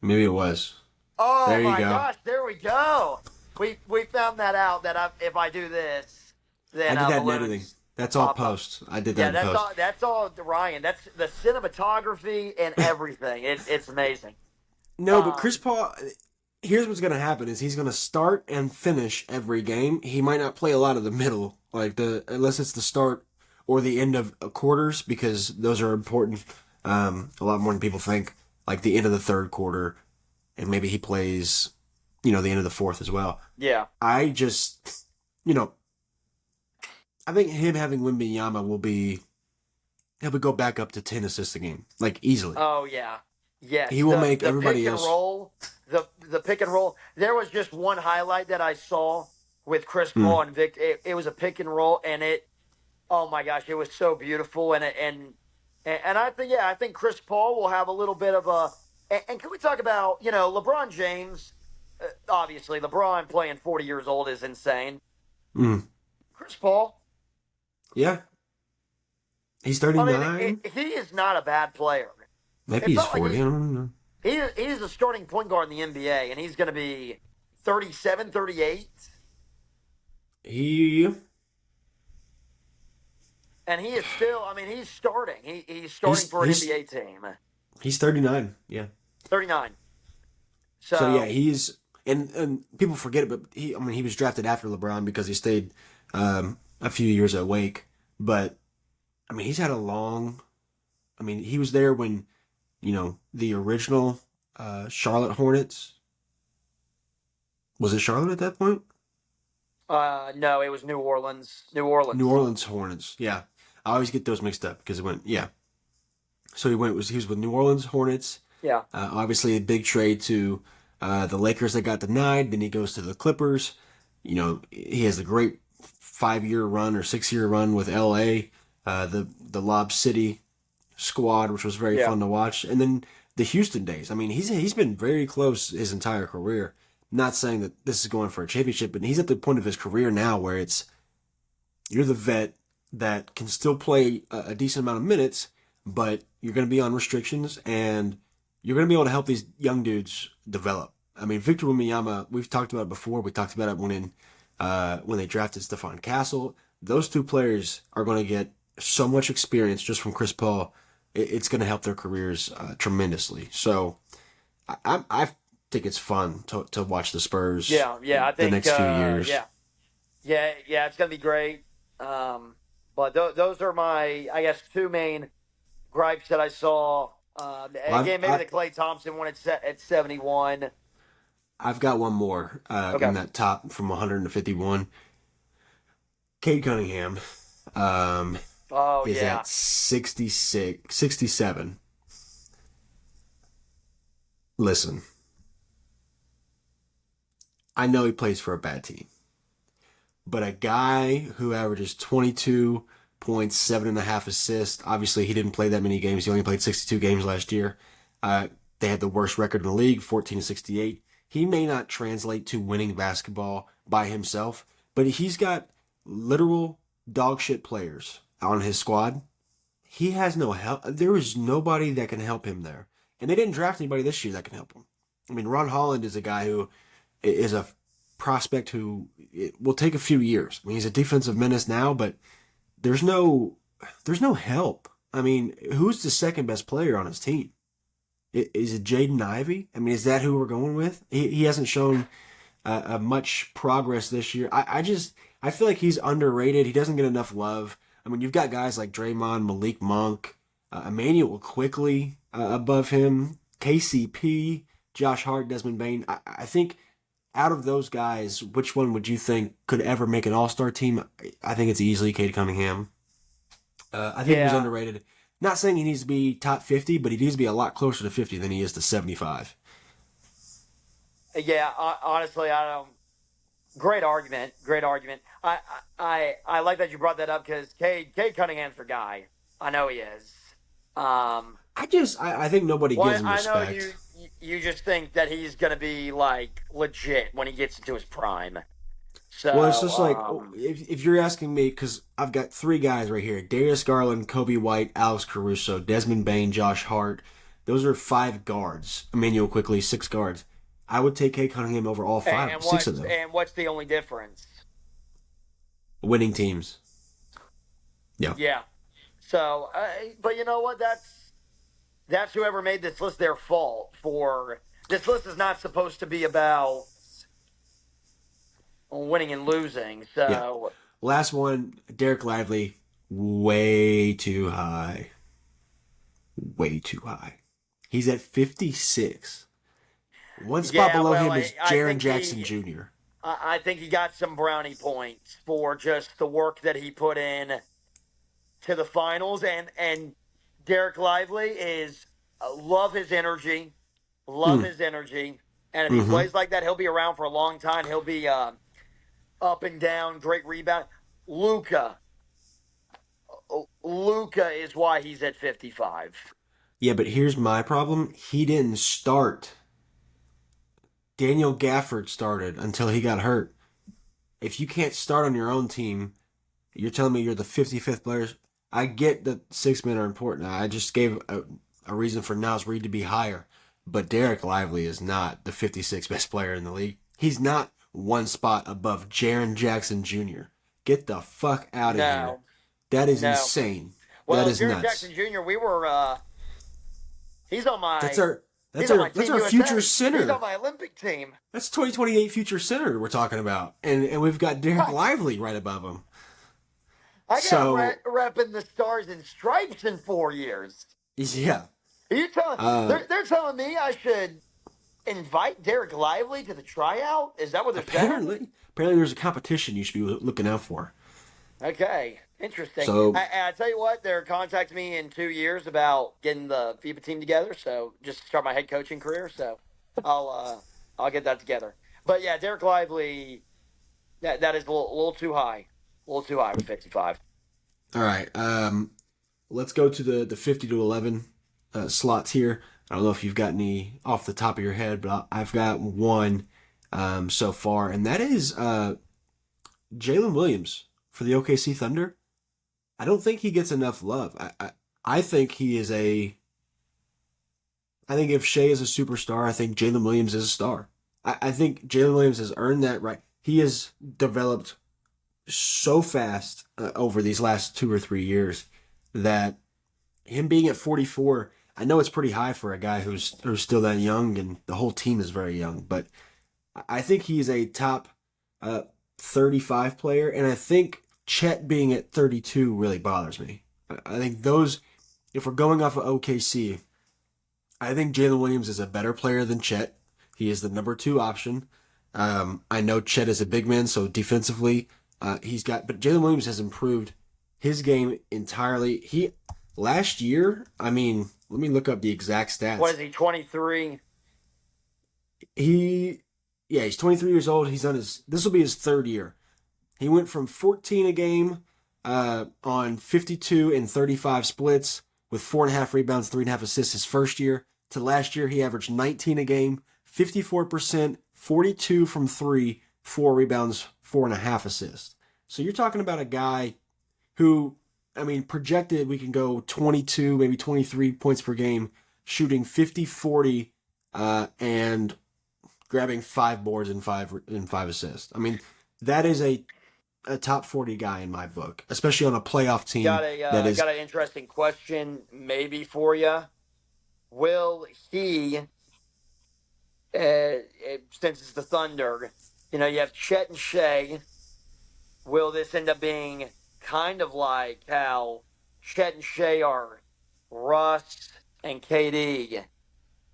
Maybe it was. Oh There you my go. gosh, there we go. We found that out that if I do this, I then did that in editing. balloons That's all pop up. post. I did that Yeah, in that's post. all. That's all, Ryan. That's the cinematography and everything. It's amazing. No, but Chris Um, Paul. Here's what's gonna happen: is he's gonna start and finish every game. He might not play a lot of the middle, like the unless it's the start or the end of quarters, because those are important. A lot more than people think. Like the end of the third quarter, and maybe he plays, the end of the fourth as well. yeah. I just, you know, I think him having Wimbyama will be he'll go back up to 10 assists a game, like easily. Oh yeah. Yes. He will The make the pick everybody and else. roll. The pick and roll. There was just one highlight that I saw with Chris Mm, Paul and Vic. It was a pick and roll, and it. Oh my gosh, it was so beautiful, and I think Chris Paul will have a little bit of a. And can we talk about LeBron James? Obviously, LeBron playing 40 years old is insane. mm. Chris Paul. Yeah, he's I mean, 39. he is not a bad player. Maybe It's he's not like 40. I don't know. he's a starting point guard in the NBA, and he's going to be 37, 38, He and he is still. I mean, he's starting. He's starting he's for an he's NBA team. he's 39. Yeah. 39. So yeah, So he's and people forget it, but he was drafted after LeBron because he stayed a few years at Wake. But I mean, he's had a long. I mean, he was there when the original Charlotte Hornets. Was it Charlotte at that point? no, it was New Orleans. New New Orleans. Orleans Hornets. Yeah, I always get those mixed up because it went. Yeah, so he was with New Orleans Hornets. Yeah. Obviously, a big trade to the Lakers that got denied. Then he goes to the Clippers. He has a great 5-year run or 6-year run with LA, the Lob City squad, which was very Yeah. fun to watch. And then the Houston days. I mean, he's been very close his entire career. Not saying that this is going for a championship, but he's at the point of his career now where it's you're the vet that can still play a decent amount of minutes, but you're going to be on restrictions and you're going to be able to help these young dudes develop. I mean, Victor Wembanyama, we've talked about it before. We talked about it when they drafted Stephon Castle. Those two players are going to get so much experience just from Chris Paul. It's going to help their careers tremendously. So I think it's fun to watch the Spurs Yeah. I the think, next few years. yeah. It's gonna be great. But those are my, I guess, two main gripes that I saw. Well, Again, maybe the Clay Thompson one at 71. I've got one more Okay. in that top from 151. Cade Cunningham um, Oh is yeah, at 67. Listen, I know he plays for a bad team, but a guy who averages 22 points, 7.5 assists. Obviously, he didn't play that many games. He only played 62 games last year. Uh, they had the worst record in the league, 14-68. He may not translate to winning basketball by himself, but he's got literal dog shit players on his squad. He has no help. There is nobody that can help him there. And they didn't draft anybody this year that can help him. I mean, Ron Holland is a guy who is a prospect who it will take a few years. I mean, he's a defensive menace now, but there's no there's no help. I mean, who's the second best player on his team? Is it Jaden Ivey? I mean, is that who we're going with? He hasn't shown much progress this year. I feel like he's underrated. He doesn't get enough love. I mean, you've got guys like Draymond, Malik Monk, Emmanuel quickly above him, KCP, Josh Hart, Desmond Bain. I think out of those guys, which one would you think could ever make an All Star team? I think it's easily Cade Cunningham. I think he was yeah, underrated. Not saying he needs to be top 50, but he needs to be a lot closer to 50 than he is to 75. yeah. Honestly, I don't. Great argument. Great argument. I like that you brought that up because Cade Cunningham's your guy. I know he is. Um, I think nobody well, gives him I know respect. you just think that he's gonna be like legit when he gets into his prime. Well, it's So, just like if you're asking me, because I've got three guys right here: Darius Garland, Kobe White, Alex Caruso, Desmond Bain, Josh Hart. Those are five guards. Emmanuel quickly, six guards. I would take Kay Cunningham over all five, six of them. what's the only difference? Winning teams. Yeah. Yeah. So, but you know what? That's whoever made this list their fault. For this list is not supposed to be about winning and losing. Yeah. So, Last one, Derek Lively, way too high. Way too high. He's at 56. One spot yeah. below Well, him is Jaron Jackson Jr. I think he got some brownie points for just the work that he put in to the finals, and Derek Lively is love his energy, love Mm. his energy, and if he Mm-hmm. plays like that, he'll be around for a long time. He'll be up and down, great rebound. Luca, Luca is why he's at 55. Yeah, but here's my problem. He didn't start. Daniel Gafford started until he got hurt. If you can't start on your own team, you're telling me you're the 55th players. I get that 6 men are important. I just gave a reason for Niles Reed to be higher. But Derek Lively is not the 56th best player in the league. He's not one spot above Jaron Jackson Jr. Get the fuck out of here. No, That is no. insane. That Well, is Jaron nuts. Jackson Jr., we were he's on That's my our that's he's on our my that's Team our future USA. He's on center. my Olympic team. That's 2028 future center we're talking about. And we've got Derek Right. Lively right above him. I got So, repping the Stars and Stripes in 4 years. yeah. Are you telling? Uh They're telling me I should invite Derek Lively to the tryout. Is that what they're saying? apparently there's a competition you should be looking out for. Okay, interesting. So, I tell you what, they're contacting me in 2 years about getting the FIBA team together. So just start my head coaching career. So I'll get that together. But yeah, Derek Lively, that is a little too high, a little too high with 55. all right. Let's go to the 50 to 11 slots here. I don't know if you've got any off the top of your head, but I've got one so far, and that is Jalen Williams for the OKC Thunder. I don't think he gets enough love. I think he is a. I think if Shea is a superstar, I think Jalen Williams is a star. I think Jalen Williams has earned that right. He has developed so fast over these last 2 or 3 years that him being at 44, I know it's pretty high for a guy who's still that young, and the whole team is very young. But I think he's a top uh, 35 player, and I think Chet being at 32 really bothers me. I think those, if we're going off of OKC, I think Jalen Williams is a better player than Chet. He is the number two option. I know Chet is a big man, so defensively, but Jalen Williams has improved his game entirely. He last year, I mean, let me look up the exact What stats. is he, 23? He, yeah, he's 23 years old. This will be his third year. He went from 14 a game on 52 and 35 splits with 4.5 rebounds, 3.5 assists his first year to last year he averaged 19 a game, 54%, 42 from three, 4 rebounds, 4.5 assists. So you're talking about a guy who, I mean, projected we can go 22, maybe 23 points per game, shooting 50, 40, and grabbing 5 boards and five assists. I mean, that is a top 40 guy in my book, especially on a playoff team that is. Got an interesting question maybe for you. Will he, since it's the Thunder, you have Chet and Shea. Will this end up being kind of like how Chet and Shea are Russ and KD,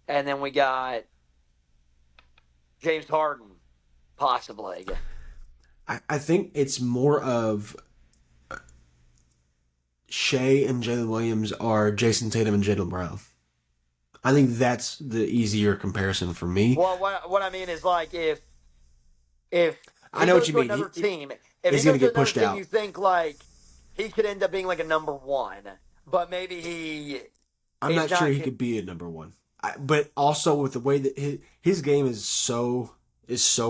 and then we got James Harden, possibly? I think it's more of Shea and Jalen Williams are Jason Tatum and Jalen Brown. I think that's the easier comparison for me. Well, what I mean is like if I he know what goes you to mean. another team, if he He's going goes to to get another pushed team, you out. think like he could end up being like a number one, but maybe he I'm is not sure not. he could be a number one. But also with the way that his game is so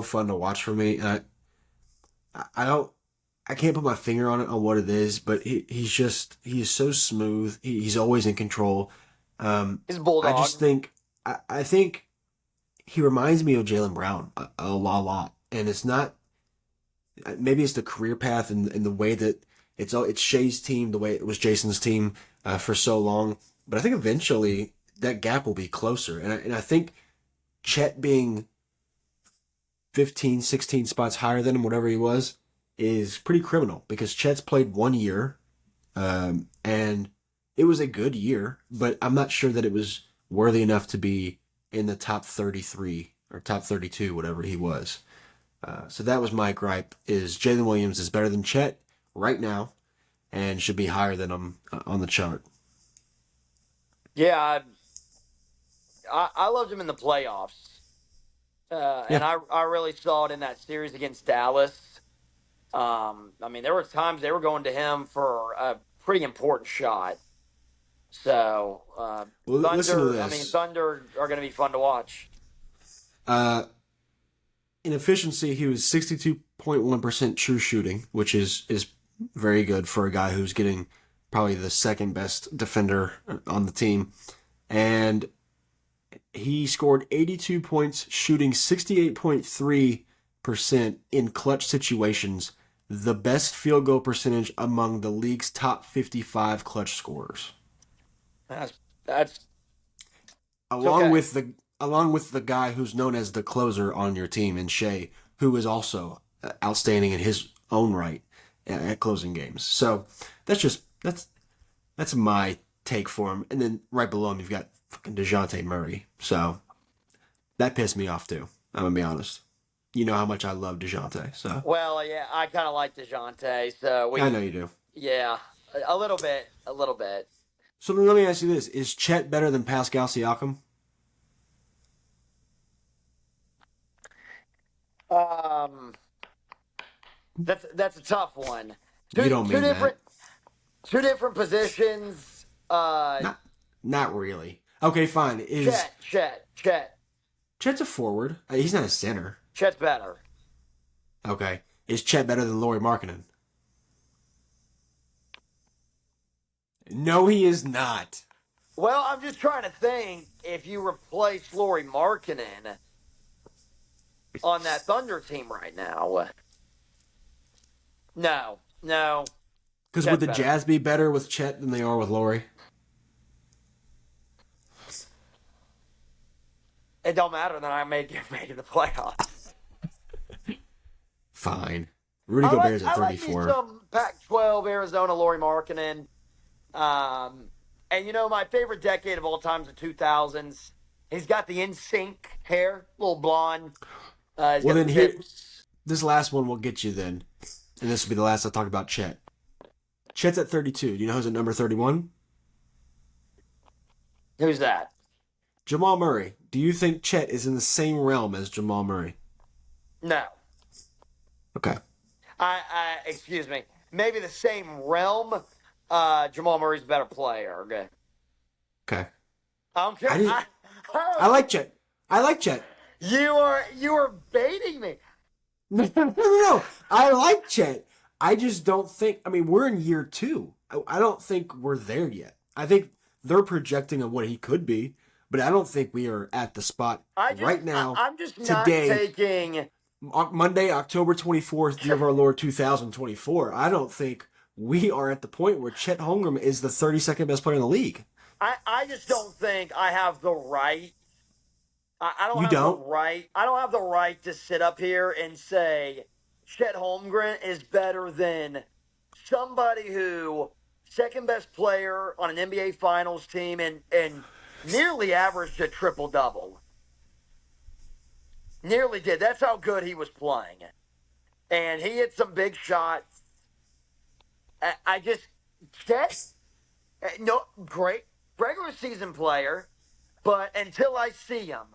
fun to watch for me. And I don't I can't put my finger on it on what it is, but he is so smooth. He's always in control. He's a I just bulldog. think he reminds me of Jalen Brown a lot, and it's not. Maybe it's the career path and the way that it's Shea's team, the way it was Jason's team for so long. But I think eventually that gap will be closer, and I think Chet being 15, 16 spots higher than him, whatever he was, is pretty criminal because Chet's played 1 year, and it was a good year, but I'm not sure that it was worthy enough to be in the top 33 or top 32, whatever he was. So that was my gripe: is Jalen Williams is better than Chet right now and should be higher than him on the chart. Yeah, I loved him in the playoffs, Yeah, and I really saw it in that series against Dallas. I mean, there were times they were going to him for a pretty important shot. So well, listen to this. Thunder are going to be fun to watch. Uh, in efficiency, he was 62.1% true shooting, which is very good for a guy who's getting probably the second best defender on the team. And he scored 82 points, shooting 68.3% in clutch situations, the best field goal percentage among the league's top 55 clutch scorers. That's that's it's Along okay. with the along with the guy who's known as the closer on your team in Shea, who is also outstanding in his own right at closing games. So that's my take for him. And then right below him, you've got fucking DeJounte Murray. So that pissed me off too. I'm gonna be honest. You know how much I love DeJounte. So Well, yeah, I kind of like Dejounte, so I know you do. yeah, a little bit, a little bit. So then let me ask you this: is Chet better than Pascal Siakam? Um, that's a tough one. You don't Two mean that. two different positions. Not not really. Okay, fine. Is Chet's a forward? He's not a center. Chet's better. Okay. Is Chet better than Laurie Markkinen? No, he is not. Well, I'm just trying to think if you replace Laurie Markkinen on that Thunder team right now. No, no, Because would Chet's the better. Jazz be better with Chet than they are with Laurie? It don't matter that I made the playoffs. Fine. Rudy Gobert's at I like me 34. some Pac-12 Arizona Laurie Markkinen. Um, and my favorite decade of all time is the 2000s. He's got the in sync hair, little blonde. He's Well, got the then here, tips. this last one will get you then. And this will be the last I'll talk about Chet. Chet's at 32. Do you know who's at number 31? Who's that? Jamal Murray. Do you think Chet is in the same realm as Jamal Murray? No. Okay. Excuse me. Maybe the same realm. Jamal Murray's a better player. Okay. Okay. I don't care. I didn't. I like Chet. I like Chet. You are baiting me. No. I like Chet. I just don't think. I mean, we're in year 2. I don't think we're there yet. I think they're projecting on what he could be, but I don't think we are at the spot right now. I'm just not today, taking. Monday, October 24th, year of our Lord 2024. I don't think we are at the point where Chet Holmgren is the 32nd best player in the league. I just don't think I have the right. I don't You have don't? the right. I don't have the right to sit up here and say Chet Holmgren is better than somebody who second best player on an NBA Finals team and nearly averaged a triple double. Nearly did. That's how good he was playing, and he hit some big shots. I just Chet, no great regular season player, but until I see him,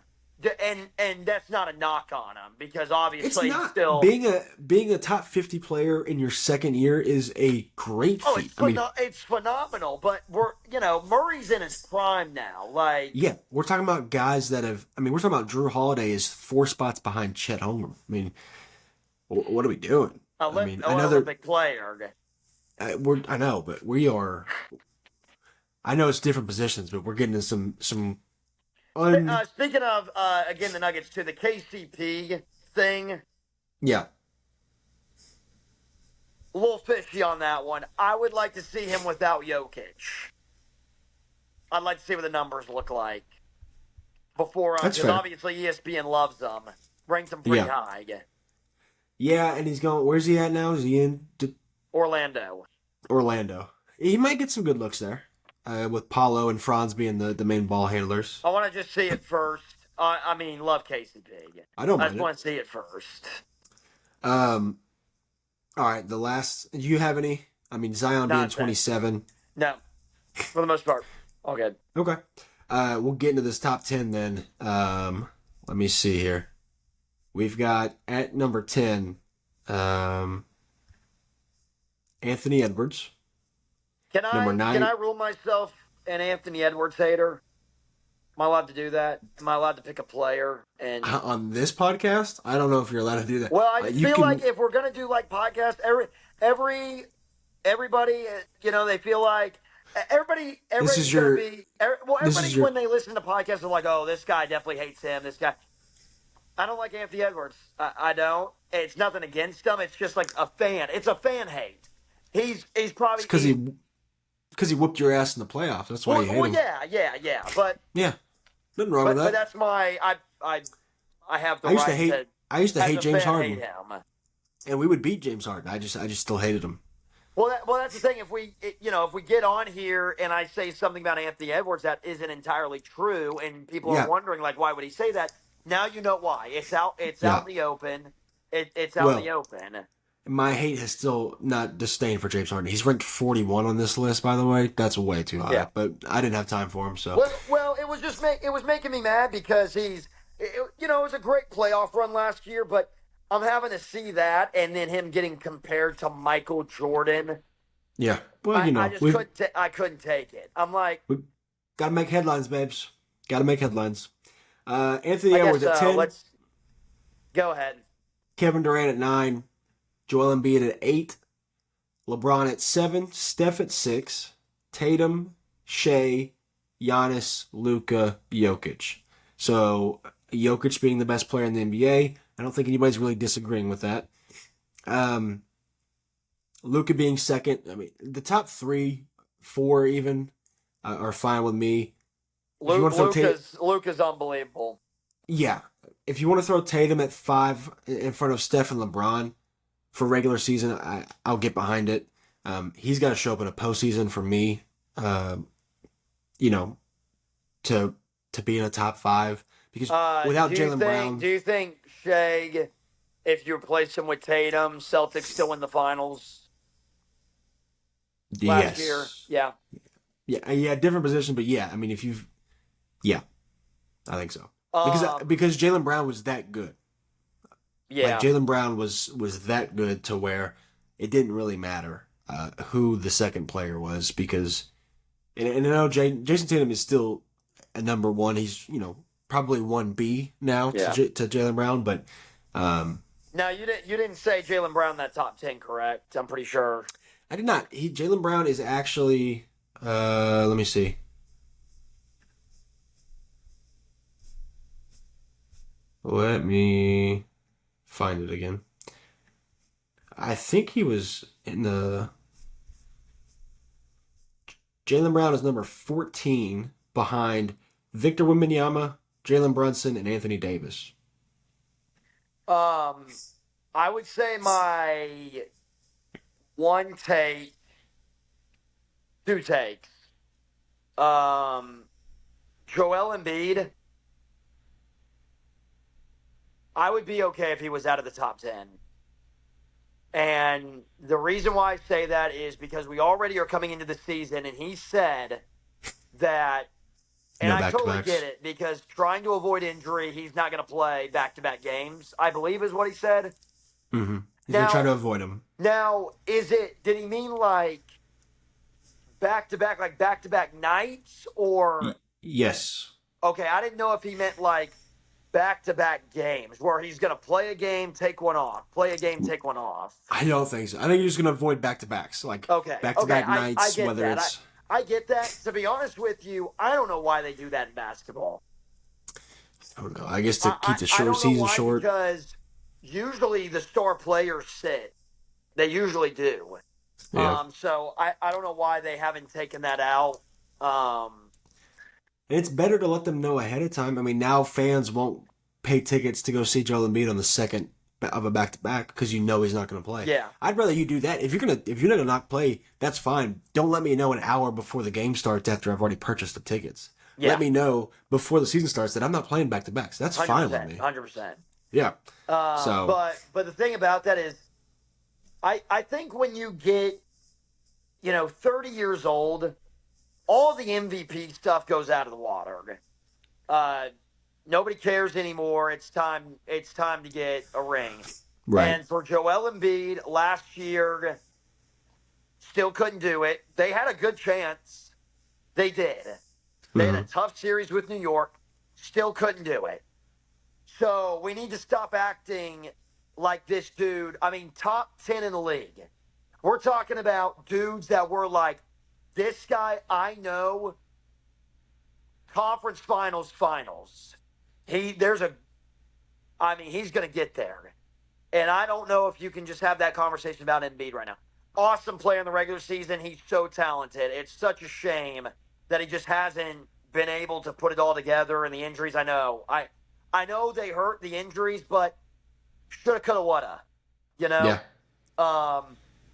and that's not a knock on him because It's obviously he's not. still. Being a top 50 player in your second year is a great Oh, feat. I mean, it's phenomenal, but Murray's in his prime now. Like, yeah, we're talking about guys that have. I mean, we're talking about Drew Holiday is 4 spots behind Chet Holmgren. I mean, what are we doing? I mean, I know they're. Olympic player. I know, but we are. I know it's different positions, but we're getting into some Speaking of again the Nuggets to the KCP thing, yeah. a little fishy on that one. I would like to see him without Jokic. I'd like to see what the numbers look like before That's because fair. obviously ESPN loves them, ranks them pretty Yeah. high. Yeah, and he's going. Where's he at now? Is he in Orlando. Orlando? He might get some good looks there, with Paulo and Franz being the main ball handlers. I want to just see it first. I mean, love KCP. I don't I mind just it. want to see it first. All right, the last. Do you have any? I mean, Zion being Nonsense. 27. No, for the most part, all good. Okay. We'll get into this top 10 then. Let me see here. We've got at number 10, Anthony Edwards. Number 9. Can I rule myself an Anthony Edwards hater? Am I allowed to do that? Am I allowed to pick a player and? On this podcast, I don't know if you're allowed to do that. Well, I just You feel can. like if we're gonna do like podcast, everybody, they feel like This is everybody's your- gonna be. Well, this is everybody your- when they listen to podcasts, they're like, "Oh, this guy definitely hates him." This guy. I don't like Anthony Edwards. I don't. It's nothing against him. It's just like a fan. It's a fan hate. He's probably Because he whooped your ass in the playoffs. That's why you hate him. yeah. But Yeah, nothing wrong with but that. that's my I have the I used right to hate. I used to as hate a James fan, Harden, hate him. and we would beat James Harden. I just still hated him. Well, that's the thing. If we get on here and I say something about Anthony Edwards that isn't entirely true, and people Yeah. are wondering like, why would he say that? Now you know why. It's out. It's Yeah. out in the open. It's out in the open. My hate has still not disdain for James Harden. He's ranked 41 on this list, by the way. That's way too high. Yeah. But I didn't have time for him, so. Well, it was just it was making me mad because it was a great playoff run last year, but I'm having to see that and then him getting compared to Michael Jordan. Yeah. Well, I just couldn't take it. I'm like, we got to make headlines, babes. Got to make headlines. Anthony I Edwards guess at 10. let's go ahead. Kevin Durant at 9. Joel Embiid at 8. LeBron at 7. Steph at 6. Tatum, Shea, Giannis, Luka, Jokic. So Jokic being the best player in the NBA. I don't think anybody's really disagreeing with that. Luka being second. I mean, the top three, four even are fine with me. If you want to throw Tatum, Luca's unbelievable. yeah. If you want to throw Tatum at five in front of Steph and LeBron for regular season, I'll get behind it. He's got to show up in a postseason for me. Uh, you know, to be in a top five because without Jalen Brown, Do you think Shea, if you replace him with Tatum, Celtics still win the finals last year? yes, Yeah. yeah, different position, but yeah, I mean, if you've, yeah, I think so Um. because Jalen Brown was that good. Like Yeah. Jalen Brown was that good to where it didn't really matter who the second player was because and I know Jason Tatum is still a number one. He's probably 1B now Yeah. to Jalen Brown, but Now you didn't say Jalen Brown that top 10, correct? I'm pretty sure. I did not. Jalen Brown is actually let me see. Let me find it again. I think he was in the Jalen Brown is number 14 behind Victor Wembanyama, Jalen Brunson, and Anthony Davis. Um, I would say my one take, two takes. Um, Joel Embiid. I would be okay if he was out of the top 10. And the reason why I say that is because we already are coming into the season, and he said that, and No I back to totally get backs. it, because trying to avoid injury, he's not going to play back to back games, I believe is what he said. Mm-hmm. He's gonna try Now, to avoid him. now, did he mean like back to back nights? Or, Yes, okay, I didn't know if he meant like back to back games where he's going to play a game, take one off, play a game, take one off. I don't think so. I think you're just gonna avoid back to backs, like Okay, back to back I nights, get whether that. it's I get that. To be honest with you, I don't know why they do that in basketball. I don't know. I guess to keep the I short don't know season why, short. because usually the star players sit. They usually do. Yeah, So I don't know why they haven't taken that out. Um, and it's better to let them know ahead of time. I mean, now fans won't pay tickets to go see Joel Embiid on the second of a back to back because he's not going to play. yeah, I'd rather you do that. If you're gonna not play, that's fine. Don't let me know an hour before the game starts after I've already purchased the tickets. Let yeah, me know before the season starts that I'm not playing back to backs. That's fine with 100%, me. 100%. Yeah. So But the thing about that is, I think when you get 30 years old, all the MVP stuff goes out of the water. Uh, Nobody cares anymore. It's time. It's time to get a ring. right. And for Joel Embiid, last year, still couldn't do it. They had a good chance. They did. They had a Mm-hmm. tough series with New York. Still couldn't do it. So we need to stop acting like this dude. I mean, top 10 in the league. We're talking about dudes that were like, this guy I know, conference finals. He's going to get there. And I don't know if you can just have that conversation about Embiid right now. Awesome player in the regular season. He's so talented. It's such a shame that he just hasn't been able to put it all together. And the injuries, I know. I know they hurt, the injuries, but shoulda, coulda, woulda. You know. Yeah.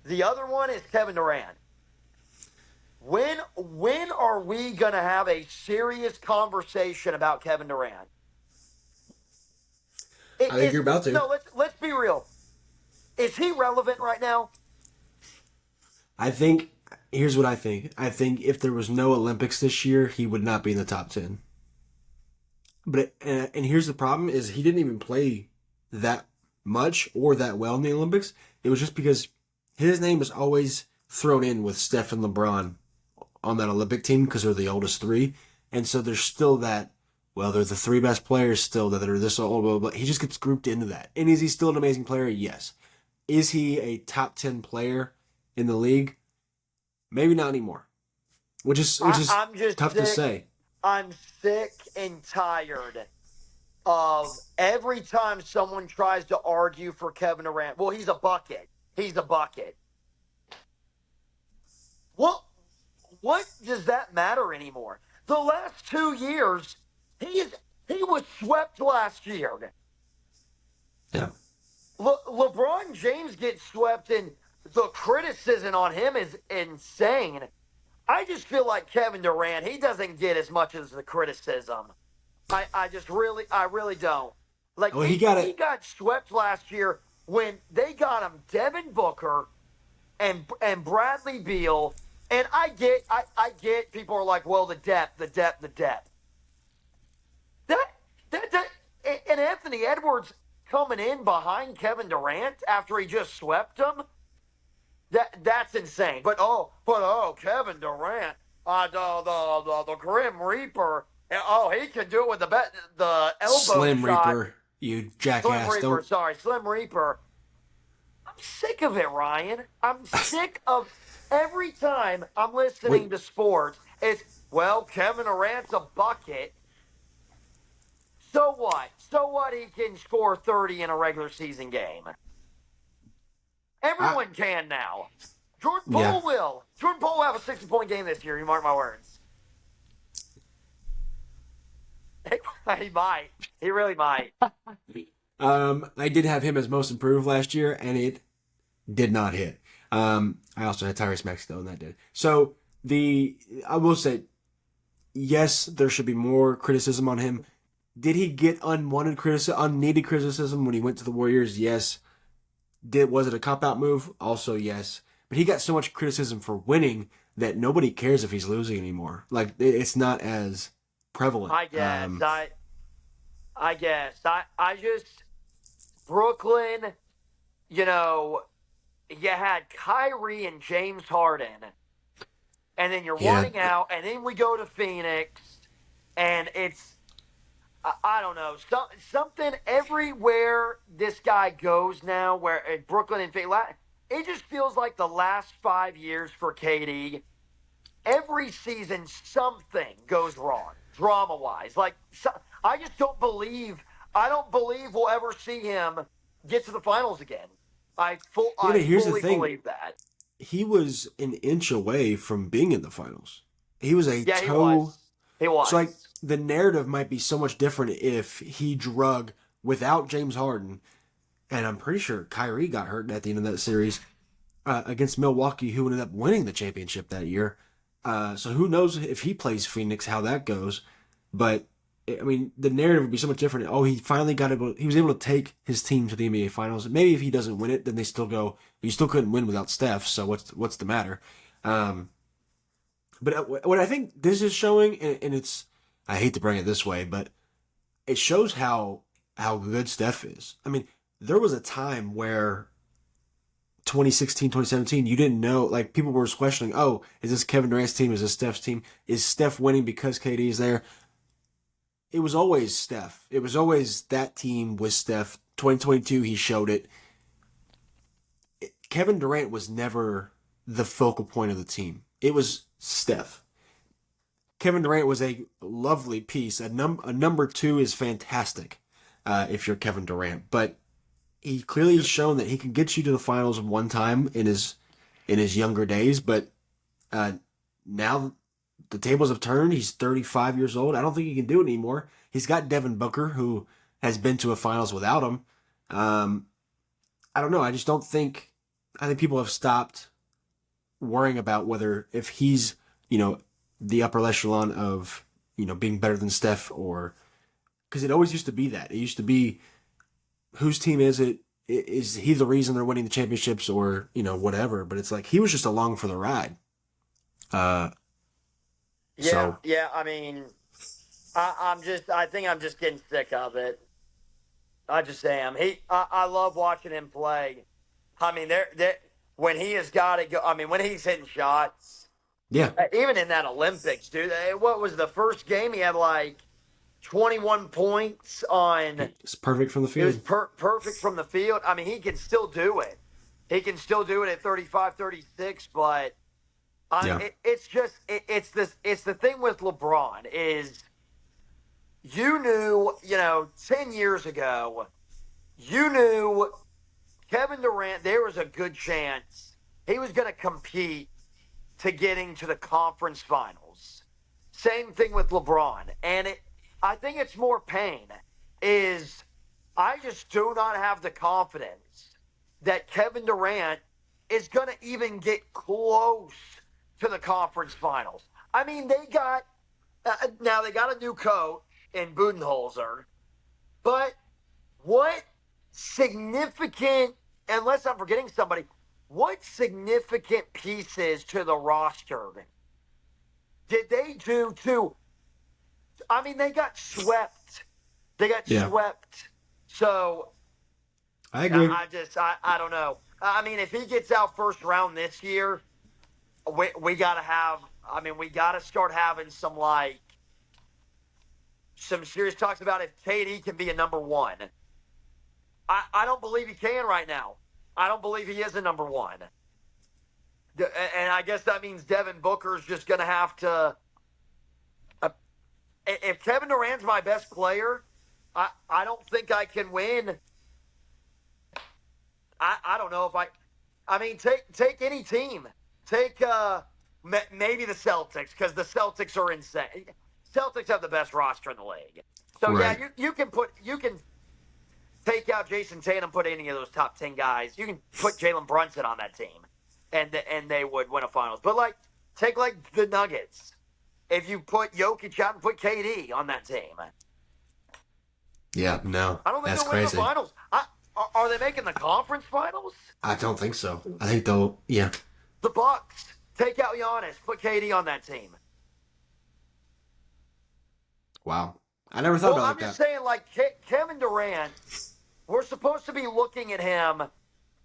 The other one is Kevin Durant. When are we gonna have a serious conversation about Kevin Durant? I think you're about to. No, let's be real. Is he relevant right now? I think here's what I think. I think if there was no Olympics this year, he would not be in the top 10. But and here's the problem is he didn't even play that much or that well in the Olympics. It was just because his name was always thrown in with Steph and LeBron on that Olympic team because they're the oldest three. And so there's still that, well, they're the three best players still that are this old, blah, blah, blah. He just gets grouped into that. And is he still an amazing player? Yes. Is he a top 10 player in the league? Maybe not anymore. Which is I'm just tough sick. to say. I'm sick and tired of every time someone tries to argue for Kevin Durant. Well, he's a bucket. He's a bucket. What what does that matter anymore? The last 2 years, he is he was swept last year. Yeah. LeBron James gets swept, and the criticism on him is insane. I just feel like Kevin Durant, he doesn't get as much as the criticism. I really don't. Like Well, he he got he it. got swept last year when they got him Devin Booker and Bradley Beal. And I get people are like, well, the depth, the depth, the depth. That that and Anthony Edwards coming in behind Kevin Durant after he just swept him. That's insane. But Kevin Durant, the Grim Reaper. Oh, he can do it with the elbow Slim shot. Reaper, you Slim jackass. Reaper, Don't sorry, Slim Reaper. I'm sick of it, Ryan. I'm sick of every time I'm listening wait. to sports. It's well, Kevin Durant's a bucket. So what? So what? He can score 30 in a regular season game. I Everyone can now. Jordan yeah. Poole will. Jordan Poole will have a 60-point game this year. You mark my words. He might. He really might. I did have him as most improved last year, and it did not hit. I also had Tyrese Maxey though, and that did. So I will say, yes, there should be more criticism on him. Did he get unneeded criticism when he went to the Warriors? Yes. Was it a cop out move? Also, yes. But he got so much criticism for winning that nobody cares if he's losing anymore. Like it's not as prevalent. I guess. I guess. I just Brooklyn, you know, you had Kyrie and James Harden, and then you're Yeah, wanting out, and then we go to Phoenix, and it's I don't know, something everywhere this guy goes now, where at Brooklyn and Phoenix, it just feels like the last 5 years for KD. Every season, something goes wrong, drama wise. I just don't believe. I don't believe we'll ever see him get to the finals again. yeah. I But here's the fully thing: believe that. he was an inch away from being in the finals. He was a Yeah, he toe. was. He So like was. the narrative might be so much different if he drug without James Harden, and I'm pretty sure Kyrie got hurt at the end of that series against Milwaukee, who ended up winning the championship that year. So who knows if he plays Phoenix, how that goes. But I mean, the narrative would be so much different. Oh, he finally he was able to take his team to the NBA Finals. Maybe if he doesn't win it, then they still go. You still couldn't win without Steph, so what's the matter? Um, but what I think this is showing, and it's I hate to bring it this way, but it shows how good Steph is. I mean, there was a time where 2016, 2017, you didn't know, like people were questioning, oh, is this Kevin Durant's team? Is this Steph's team? Is Steph winning because KD is there? It was always Steph. It was always that team with Steph. 2022, he showed it. Kevin Durant was never the focal point of the team. It was Steph. Kevin Durant was a lovely piece. A number two is fantastic if you're Kevin Durant, but he clearly has shown that he can get you to the finals one time in his younger days. But uh, now the tables have turned. He's 35 years old. I don't think he can do it anymore. He's got Devin Booker, who has been to a finals without him. Um, I don't know. I just don't think. I think people have stopped worrying about whether if he's the upper echelon of being better than Steph, or because it always used to be that it used to be whose team is it? Is he the reason they're winning the championships, or whatever? But it's like he was just along for the ride. Uh, Yeah, so yeah. I mean, I think I'm just getting sick of it. I just am. I love watching him play. I mean, when he has got it go. I mean, when he's hitting shots, yeah, even in that Olympics, dude. What was the first game? He had like 21 points on. it's perfect from the It was field. perfect from the field. I mean, he can still do it. He can still do it at 35, 36, but Yeah, it's the thing with LeBron is you knew, 10 years ago, you knew Kevin Durant, there was a good chance he was going to compete to getting to the conference finals. Same thing with LeBron. And I think it's more pain is I just do not have the confidence that Kevin Durant is going to even get close to the conference finals. I mean, they got now they got a new coach in Budenholzer, but what significant, unless I'm forgetting somebody, what significant pieces to the roster did they do to? I mean, they got swept. They got Yeah, swept. So I agree. I don't know. I mean, if he gets out first round this year, we got to have. I mean, we got to start having some serious talks about if KD can be a number one. I don't believe he can right now. I don't believe he is a number one. And I guess that means Devin Booker's just going to have to. If Kevin Durant's my best player, I don't think I can win. I don't know if I mean, take any team. Take maybe the Celtics because the Celtics are insane. Celtics have the best roster in the league. So yeah, Right. you can take out Jason Tatum, put any of those top 10 guys. You can put Jalen Brunson on that team, and they would win a finals. But take the Nuggets. If you put Jokic out and put KD on that team, Yeah, no, I don't think that's they'll win the crazy. finals. Are they making the conference finals? I don't think so. I think they'll, yeah. The Bucks take out Giannis, put KD on that team. Wow. I never thought Well, about it I'm like just that. saying, Kevin Durant, we're supposed to be looking at him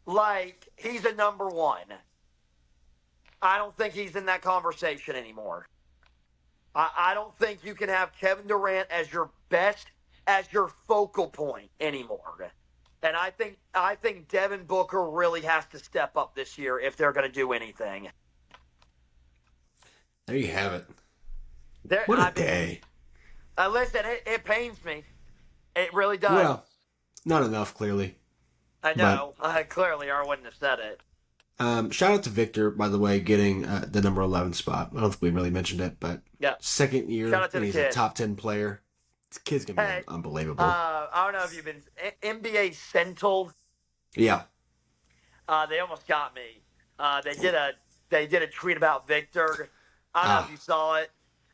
like he's a number one. I don't think he's in that conversation anymore. I don't think you can have Kevin Durant as your focal point anymore. And I think Devin Booker really has to step up this year if they're going to do anything. There you have it. There, What a I mean, day. listen, it pains me. It really does. Well, not enough, clearly. I But know. Clearly, I wouldn't have said it. shout out to Victor, by the way, getting the number 11 spot. I don't think we really mentioned it, but Yeah. second year, Shout out to and the he's kid. a top 10 player. This kid's going to Hey, be unbelievable. I don't know if you've been NBA Central. Yeah. They almost got me. They did a tweet about Victor. I don't know if you saw it,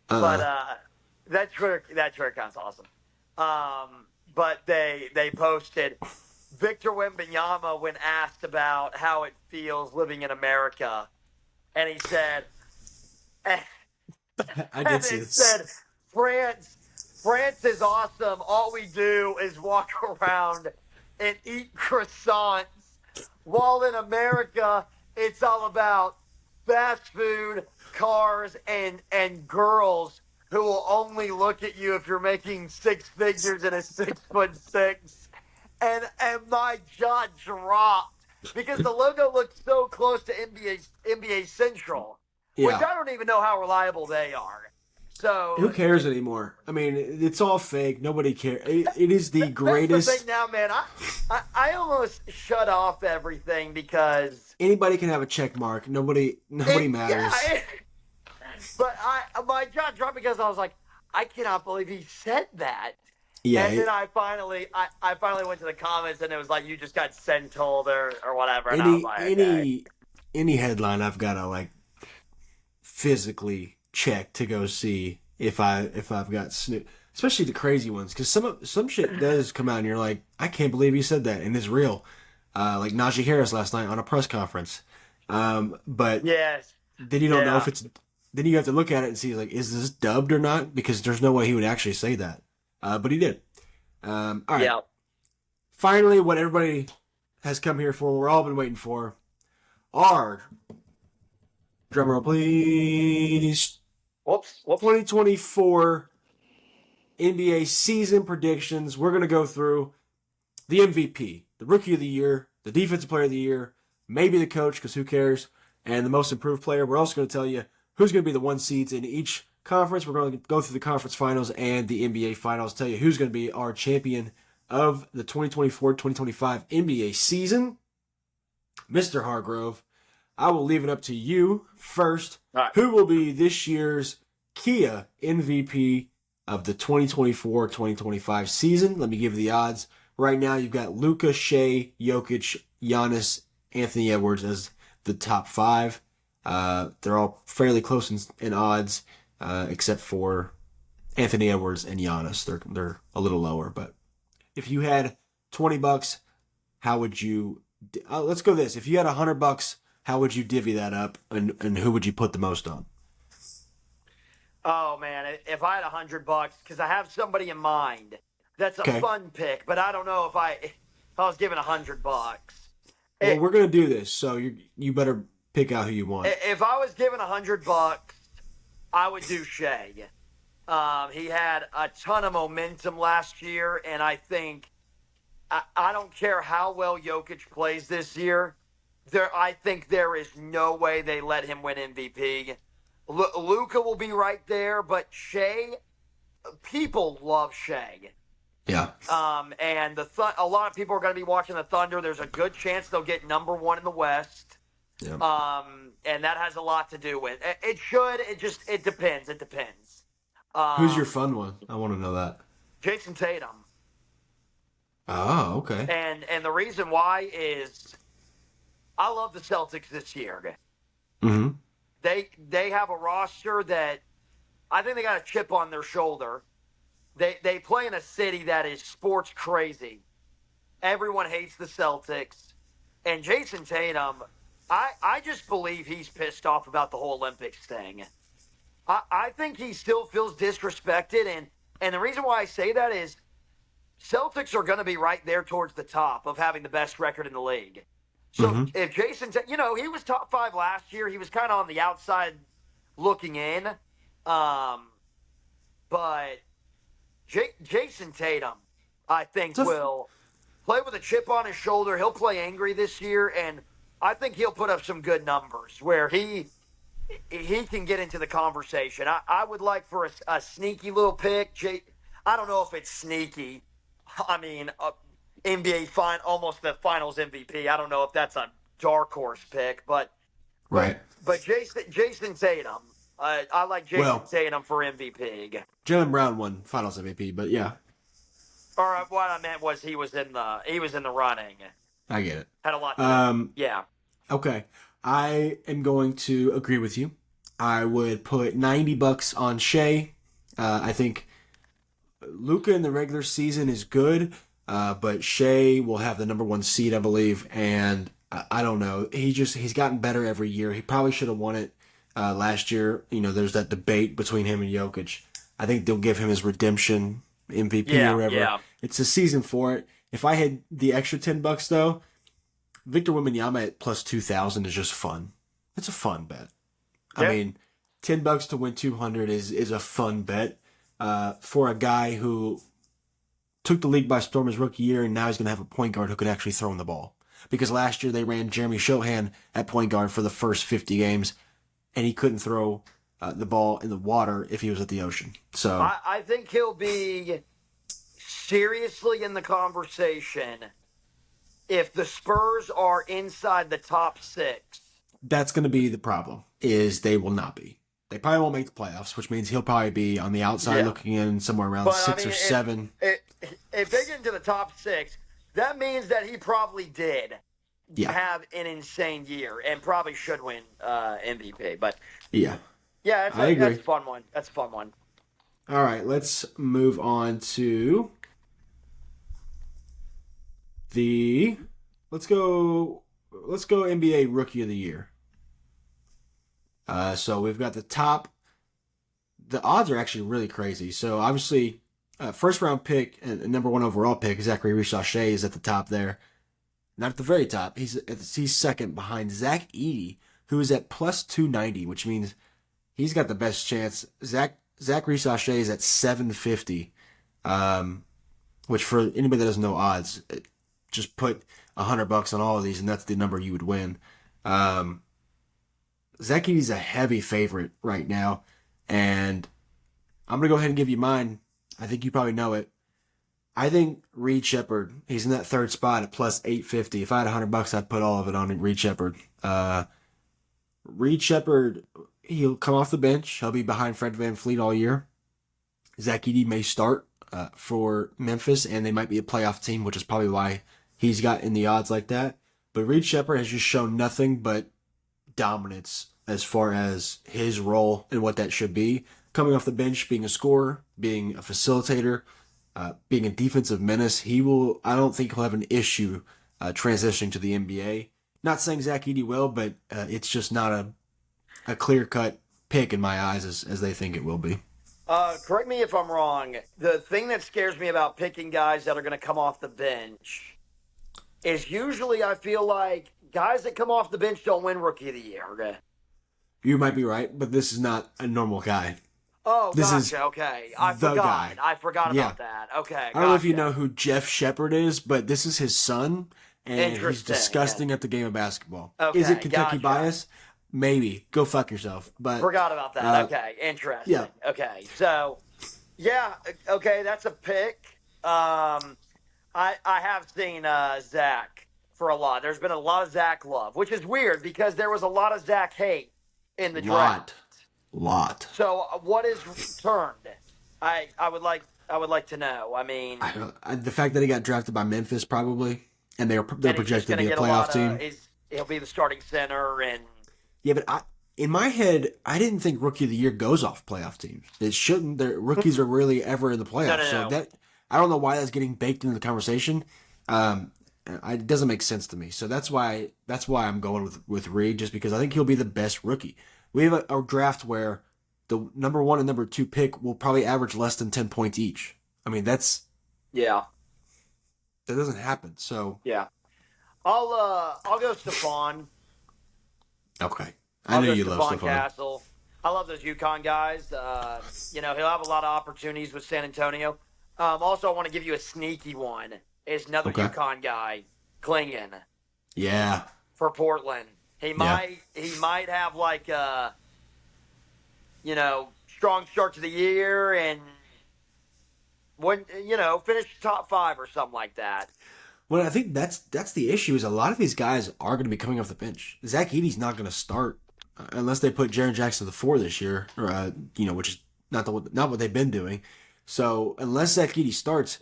but that Twitter account's awesome. But they posted Victor Wembanyama when asked about how it feels living in America, and he said, I did and see it this. said, France is awesome. All we do is walk around and eat croissants. While in America, it's all about fast food, cars, and girls who will only look at you if you're making six figures and a 6'6". And my jaw dropped because the logo looked so close to NBA Central, which I Yeah. don't even know how reliable they are. Who So cares anymore? I mean, it's all fake. Nobody cares. It is the that's the thing greatest. now, man. I almost shut off everything because Anybody can have a check mark. Nobody matters. But my jaw dropped because I was like, I cannot believe he said that. Yeah. And then I finally went to the comments and it was like, you just got sent told or whatever. And I was like, okay. Any headline I've got to like physically check to go see if I've got snoop, especially the crazy ones, because some shit does come out and you're like, I can't believe he said that and it's real. Like Najee Harris last night on a press conference. But Yes. then you don't know Yeah. if it's. Then you have to look at it and see like, is this dubbed or not? Because there's no way he would actually say that. But he did. All right. Yeah. Finally, what everybody has come here for, we're all been waiting for, our drumroll please. Whoops. 2024 NBA season predictions. We're gonna go through the MVP, the Rookie of the Year, the Defensive Player of the Year, maybe the coach, because who cares, and the Most Improved Player. We're also going to tell you who's going to be the one seeds in each conference. We're going to go through the conference finals and the NBA finals, tell you who's going to be our champion of the 2024-2025 NBA season. Mr. Hargrove, I will leave it up to you first. All right. Who will be this year's Kia MVP of the 2024-2025 season? Let me give you the odds. Right now, you've got Luka, Shea, Jokic, Giannis, Anthony Edwards as the top five. They're all fairly close in odds, except for Anthony Edwards and Giannis. They're a little lower. But if you had $20, how would you? Let's go this. If you had $100, how would you divvy that up, and who would you put the most on? Oh man, if I had $100, because I have somebody in mind, that's a Okay. fun pick. But I don't know if I was given $100. Well, we're gonna do this, so you better pick out who you want. If I was given $100, I would do Shea. He had a ton of momentum last year, and I think I don't care how well Jokic plays this year. I think there is no way they let him win MVP. Luka will be right there, but Shea, people love Shea. Yeah. And a lot of people are going to be watching the Thunder. There's a good chance they'll get number one in the West. Yeah. And that has a lot to do with it. It should. It depends. It depends. Who's your fun one? I want to know that. Jason Tatum. Oh, okay. And the reason why is I love the Celtics this year. Mm-hmm. They have a roster that I think they got a chip on their shoulder. They play in a city that is sports crazy. Everyone hates the Celtics. And Jason Tatum, I just believe he's pissed off about the whole Olympics thing. I think he still feels disrespected. And the reason why I say that is Celtics are going to be right there towards the top of having the best record in the league. So if Jason, he was top 5 last year. He was kind of on the outside looking in. But Jason Tatum, I think, will play with a chip on his shoulder. He'll play angry this year, and I think he'll put up some good numbers where he can get into the conversation. I would like for a sneaky little pick. I don't know if it's sneaky. I mean, NBA almost the Finals MVP. I don't know if that's a dark horse pick, but Jason Tatum. I like Jason Tatum for MVP. Jaylen Brown won Finals MVP, but yeah. Or what I meant was he was in the running. I get it. Had a lot to do. Yeah. Okay. I am going to agree with you. I would put $90 on Shea. I think Luka in the regular season is good, but Shea will have the number 1 seed, I believe. And I don't know. He's gotten better every year. He probably should have won it last year. There's that debate between him and Jokic. I think they'll give him his redemption MVP or whatever. Yeah. It's a season for it. If I had the extra $10 though, Victor Wembanyama at plus 2,000 is just fun. It's a fun bet. Yeah. I mean, $10 to win 200 is a fun bet for a guy who took the league by storm his rookie year, and now he's going to have a point guard who can actually throw in the ball. Because last year they ran Jeremy Shohan at point guard for the first 50 games, and he couldn't throw the ball in the water if he was at the ocean. So I think he'll be seriously in the conversation if the Spurs are inside the top 6. That's going to be the problem, is they will not be. They probably won't make the playoffs, which means he'll probably be on the outside looking in somewhere around 6 or 7. If they get into the top 6, that means that he probably did have an insane year and probably should win MVP. But yeah, I agree. That's a fun one. That's a fun one. All right, let's move on to let's go NBA Rookie of the Year. So we've got the top. The odds are actually really crazy. So obviously, first round pick and number 1 overall pick, Zachary Richardson, is at the top there. Not at the very top. He's second behind Zach Edey, who is at plus 290, which means he's got the best chance. Zach Richardson is at 750, which for anybody that doesn't know odds, just put $100 on all of these, and that's the number you would win. Zach Edey's a heavy favorite right now, and I'm going to go ahead and give you mine. I think you probably know it. I think Reed Shepherd, he's in that third spot at plus 850. If I had $100, I'd put all of it on Reed Shepherd. Reed Shepard, he'll come off the bench. He'll be behind Fred VanVleet all year. Zach Edey may start for Memphis, and they might be a playoff team, which is probably why he's got in the odds like that. But Reed Shepard has just shown nothing but dominance as far as his role and what that should be. Coming off the bench, being a scorer, being a facilitator, being a defensive menace, he will. I don't think he'll have an issue transitioning to the NBA. Not saying Zach Edey will, but it's just not a clear cut pick in my eyes as they think it will be. Correct me if I'm wrong. The thing that scares me about picking guys that are going to come off the bench is usually I feel like guys that come off the bench don't win Rookie of the Year. Okay? You might be right, but this is not a normal guy. Oh, This is gotcha. Okay. I the forgot. guy. I forgot Yeah. about that. Okay. I don't know if you gotcha. know who Jeff Shepard is, but this is his son, and he's Interesting. disgusting at the game of basketball. Okay, Is it Kentucky gotcha. bias? Maybe. Go fuck yourself. But Forgot about that. Okay. Interesting. yeah. Okay. So, yeah. Okay. That's a pick. I have seen Zach for a lot. There's been a lot of Zach love, which is weird because there was a lot of Zach hate in the draft. Lot. So, what is returned? I would like to know. I mean, The fact that he got drafted by Memphis probably, and they're and he's just projected to gonna be a get playoff team. He'll be the starting center, and Yeah, but in my head, I didn't think Rookie of the Year goes off playoff teams. It shouldn't. Their rookies are really ever in the playoffs. No. So that I don't know why that's getting baked into the conversation. It doesn't make sense to me. So that's why I'm going with Reed, just because I think he'll be the best rookie. We have a draft where the number 1 and number 2 pick will probably average less than 10 points each. I mean, that yeah. doesn't happen. So Yeah. I'll go Stephon. okay, I I'll know go you love Stephon Stephon. Castle. I love those UConn guys. He'll have a lot of opportunities with San Antonio. Also, I want to give you a sneaky one. Is another Okay. UConn guy, Klingon, Yeah, for Portland. He might have like a strong start to the year and finish top 5 or something like that. well, I think that's the issue. Is a lot of these guys are going to be coming off the bench. Zach Edey's not going to start unless they put Jaren Jackson to the 4 this year, or which is not what they've been doing. So unless Zach Edey starts,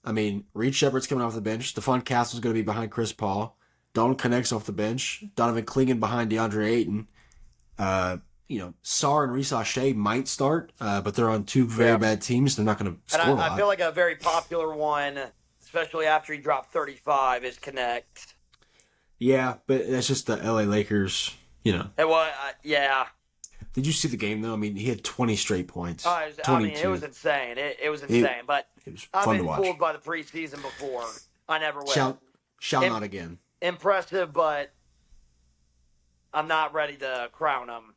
I mean, Reed Shepard's coming off the bench. Stephon Castle's going to be behind Chris Paul. Dalton Connect's off the bench. Donovan Clingan behind DeAndre Ayton. Sarr and Reese Shea might start, but they're on 2 very bad teams. They're not going to score a And lot. I feel like a very popular one, especially after he dropped 35, is Connect. Yeah, but that's just the LA Lakers, It was, yeah. Did you see the game, though? I mean, he had 20 straight points. It 22. was insane. It was insane. But It was I've fun to been watch. fooled by the preseason before. I never will. Shall Im- not again. Impressive, but I'm not ready to crown him.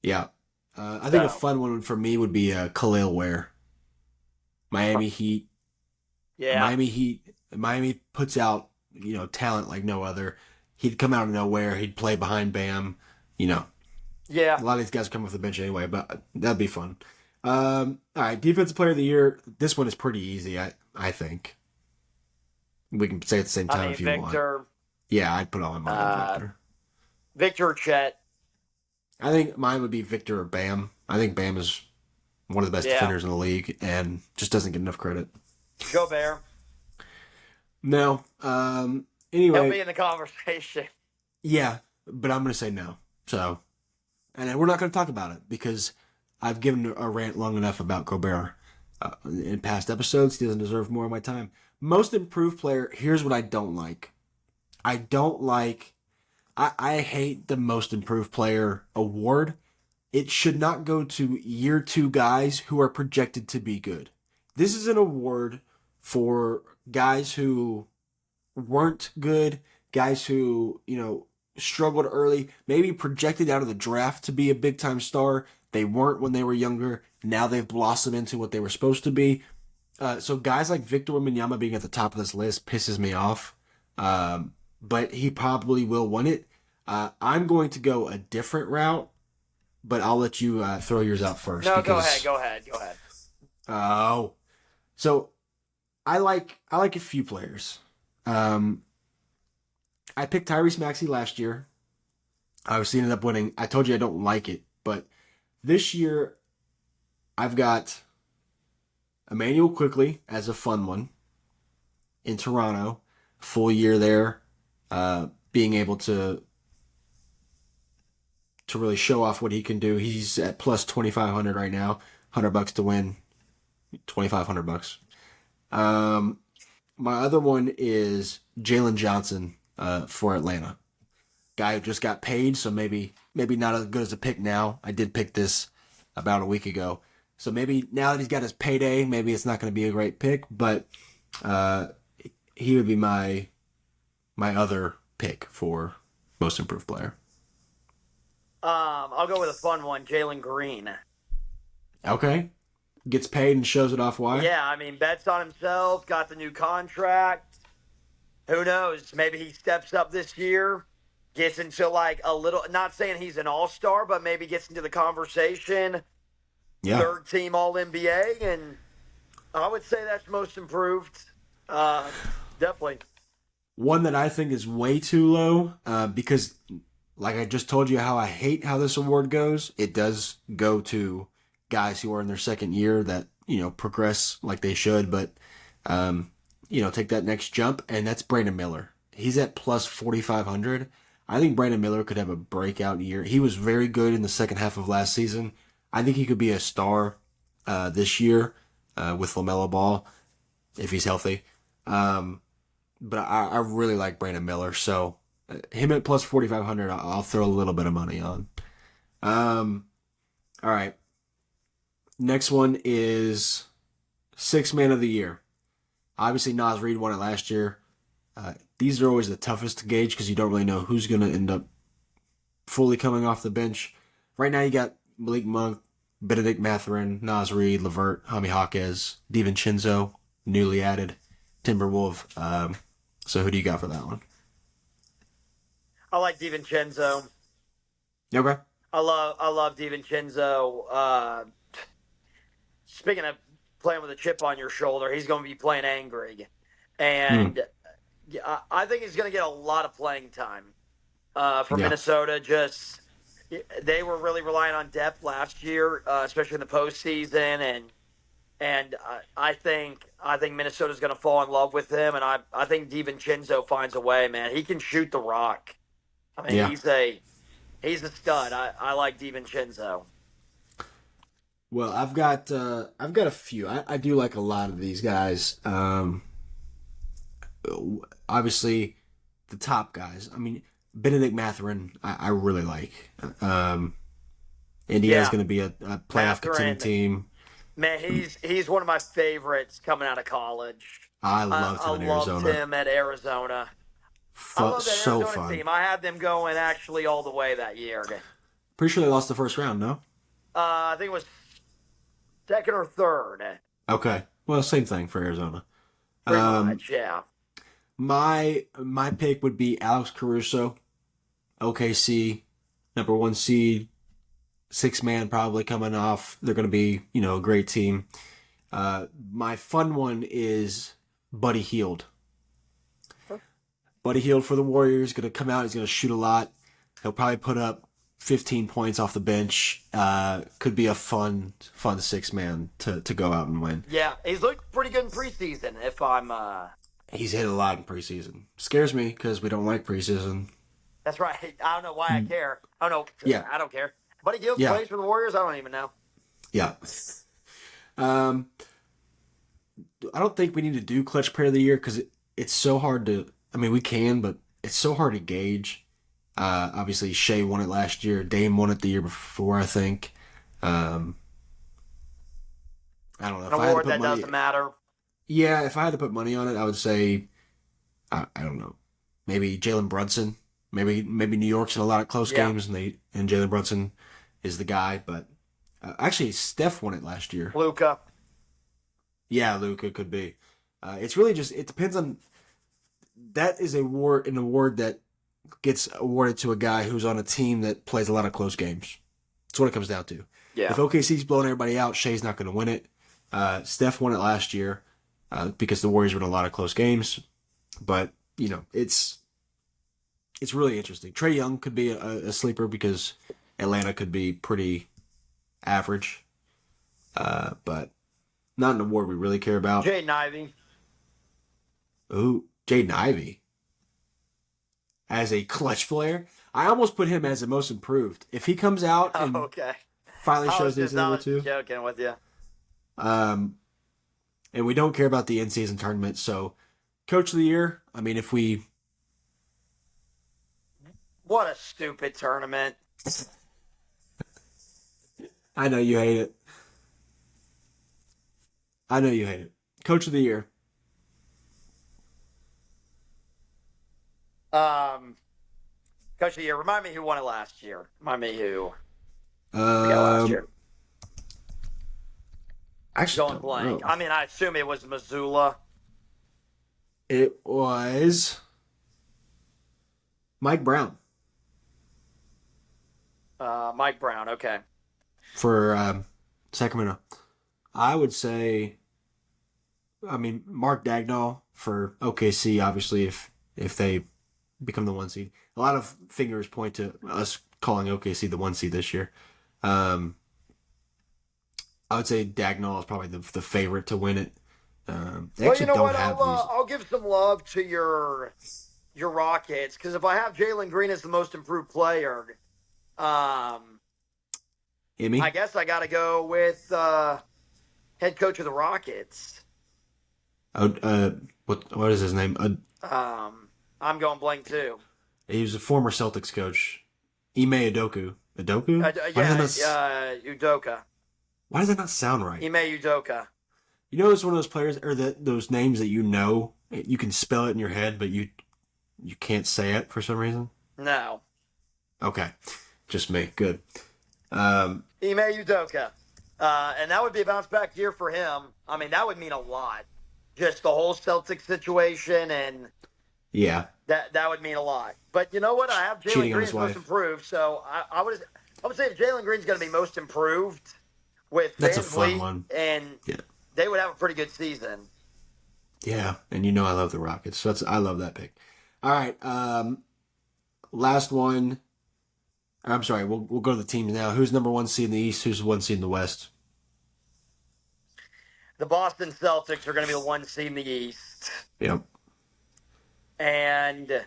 Yeah. I think a So. fun one for me would be Khalil Ware. Miami Heat. Yeah. Miami puts out, talent like no other. He'd come out of nowhere. He'd play behind Bam. Yeah. A lot of these guys come off the bench anyway, but that'd be fun. All right, Defensive Player of the Year. This one is pretty easy, I think. We can say it at the same time if you want. Victor. Yeah, I'd put all my money on Victor. Victor Chet. I think mine would be Victor or Bam. I think Bam is one of the best defenders in the league and just doesn't get enough credit. Gobert. No. He'll Anyway, be in the conversation. yeah, but I'm going to say no. So, and we're not going to talk about it because I've given a rant long enough about Gobert in past episodes. He doesn't deserve more of my time. Most improved player, here's what I don't like. I hate the most improved player award. It should not go to year 2 guys who are projected to be good. This is an award for guys who weren't good, guys who, struggled early, maybe projected out of the draft to be a big time star. They weren't when they were younger. Now they've blossomed into what they were supposed to be. So guys like Victor Wembanyama being at the top of this list pisses me off. But he probably will win it. I'm going to go a different route, but I'll let you throw yours out first. No, because, go ahead. Oh, so I like a few players. I picked Tyrese Maxey last year. I obviously ended up winning. I told you I don't like it, but this year I've got Emmanuel Quickly as a fun one in Toronto, full year there, being able to really show off what he can do. He's at plus 2,500 right now, $100 to win, 2,500 bucks. Um, my other one is Jalen Johnson for Atlanta. Guy who just got paid, so maybe not as good as a pick now. I did pick this about a week ago, so maybe now that he's got his payday, maybe it's not going to be a great pick, but uh, he would be my other pick for most improved player. I'll go with a fun one, Jalen Green. Okay, gets paid and shows it off. Why? Yeah, I mean, bets on himself, got the new contract. Who knows? Maybe he steps up this year, gets into like a little, not saying he's an all star, but maybe gets into the conversation. Yeah, Third team All NBA, and I would say that's most improved. Uh, Definitely. one that I think is way too low because, like I just told you, how I hate how this award goes. It does go to guys who are in their second year that progress like they should, but take that next jump, and that's Brandon Miller. He's at plus 4,500. I think Brandon Miller could have a breakout year. He was very good in the second half of last season. I think he could be a star this year with LaMelo Ball if he's healthy. Um, but I really like Brandon Miller, so him at plus 4,500, I'll throw a little bit of money on. Um, all right. Next one is six man of the year. Obviously, Nas Reed won it last year. These are always the toughest to gauge because you don't really know who's going to end up fully coming off the bench. Right now, you got Malik Monk, Benedict Mathurin, Nas Reed, Levert, Jaime Jaquez, DiVincenzo, newly added, Timberwolf. So who do you got for that one? I like DiVincenzo. Okay. I love DiVincenzo. Speaking of playing with a chip on your shoulder, he's going to be playing angry, Hmm. and I think he's going to get a lot of playing time for Yeah. Minnesota. Just they were really relying on depth last year, especially in the postseason, and I think Minnesota's going to fall in love with him, and I think DiVincenzo finds a way. Man, he can shoot the rock. I mean, Yeah. he's a stud. I like DiVincenzo. Well, I've got a few. I do like a lot of these guys. Obviously, the top guys. I mean, Benedict Mathurin, I really like. Indiana's Yeah, going to be a playoff contending Mathurin. team. Man, he's one of my favorites coming out of college. I I, loved I him in loved Arizona. him at Arizona. I love that So Arizona fun. team. I had them going actually all the way that year. Pretty sure they lost the first round. No. I think it was second or third, Okay. Well, same thing for Arizona. pretty Um, much. Yeah, my pick would be Alex Caruso, OKC, number one seed, six man probably coming off. They're going to be a great team. My fun one is Buddy Hield. Buddy Hield for the Warriors going to come out. He's going to shoot a lot. He'll probably put up 15 points off the bench. Could be a fun six man to go out and win. yeah. He's looked pretty good in preseason. If I'm, He's hit a lot in preseason. Scares me because we don't like preseason. that's right. I don't know why I care. I don't know. Yeah, I don't care. Buddy Hield yeah, plays for the Warriors. I don't even know. yeah. Um, I don't think we need to do clutch player of the year because it's so hard to. I mean, we can, but it's so hard to gauge. Obviously, Shea won it last year. Dame won it the year before, I think. Um, I don't know An if I had to award put that money. doesn't matter. Yeah, if I had to put money on it, I would say I don't know. Maybe Jalen Brunson. Maybe New York's in a lot of close Yeah, games, and Jalen Brunson is the guy. But actually, Steph won it last year. Luca. Yeah, Luca could be. It's really just it depends on. That is an award that gets awarded to a guy who's on a team that plays a lot of close games. That's what it comes down to. If Yeah. OKC's blowing everybody out, Shea's not going to win it. Steph won it last year because the Warriors were in a lot of close games. But it's it's really interesting. Trey Young could be a sleeper because Atlanta could be pretty average, but not an award we really care about. Jaden Ivey. Ooh, Jaden Ivey as a clutch player. I almost put him as the most improved. If he comes out Oh, and okay. finally shows that he's I number was two, joking with you. um, and we don't care about the in-season tournament, so coach of the year. I mean, if we, What a stupid tournament. I know you hate it. I know you hate it. Coach of the year. Um, Coach of the year. Remind me who won it last year. Remind me who we got last Um, year. I actually Going don't blank. know. I mean, I assume it was Missoula. It was Mike Brown Mike Brown. Okay. for Sacramento. I would say, I mean, Mark Dagnall for OKC. Obviously, if they become the one seed, a lot of fingers point to us calling OKC the one seed this year. Um, I would say Dagnall is probably the favorite to win it. They Well, you actually know don't what? have these. I'll give some love to your Rockets because if I have Jalen Green as the most improved player, um, I Emmy. guess I got to go with head coach of the Rockets. Oh, what is his name? I'm going blank too. He was a former Celtics coach. Ime Udoka. Udoka? Udoka. Why does that not sound right? Ime Udoka. You know, it's one of those players or those names that you can spell it in your head, but you can't say it for some reason. No. Okay, just me. Good. Um, Ime Udoka. And that would be a bounce back year for him. I mean, that would mean a lot. Just the whole Celtics situation, and yeah, that would mean a lot. But you know what? I have Jalen cheating on Green his as most wife. improved, so I would say if Jalen Green's going to be most improved with That's Van a fun Vliet, one. and Yeah, they would have a pretty good season. yeah, and you know I love the Rockets, so I love that pick. All right, last one. I'm sorry. We'll go to the teams now. Who's number one seed in the East? Who's one seed in the West? The Boston Celtics are going to be the one seed in the East, Yep. and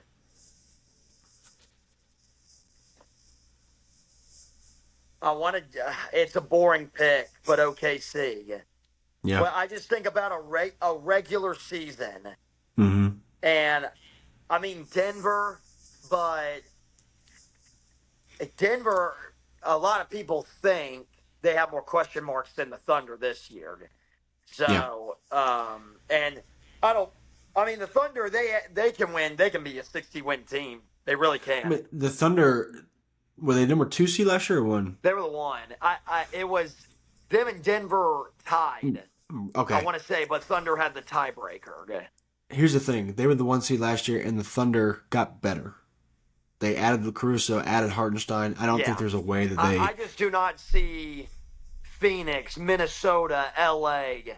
I wanted. It's a boring pick, but OKC. Yeah. Well, I just think about a regular season, Mm-hmm. and I mean Denver, but Denver. A lot of people think they have more question marks than the Thunder this year. Yeah. So, and I don't. I mean, the Thunder they can win. They can be a 60-win team. They really I can. mean, the Thunder were they number two seed last year or one? They were the one. It was them and Denver tied. I Okay. want to say, but Thunder had the tiebreaker. Okay. Here's the thing: they were the one seed last year, and the Thunder got better. They added the Caruso, added Hartenstein. I don't Yeah. think there's a way that they. I just do not see Phoenix, Minnesota, LA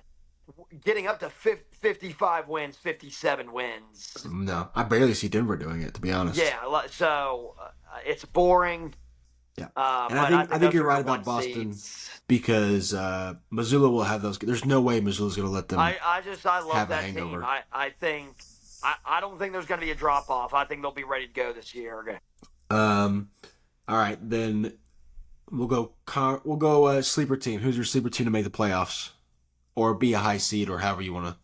getting up to 55 wins, 57 wins. No, I barely see Denver doing it, to be honest. Yeah, so it's boring. Yeah, and But I think those you're are right the about one Boston seeds. because Missoula will have those. There's no way Missoula's going to let them I love have a that hangover. team. I don't think there's going to be a drop off. I think they'll be ready to go this year. All right, then we'll go sleeper team. Who's your sleeper team to make the playoffs, or be a high seed, or however you want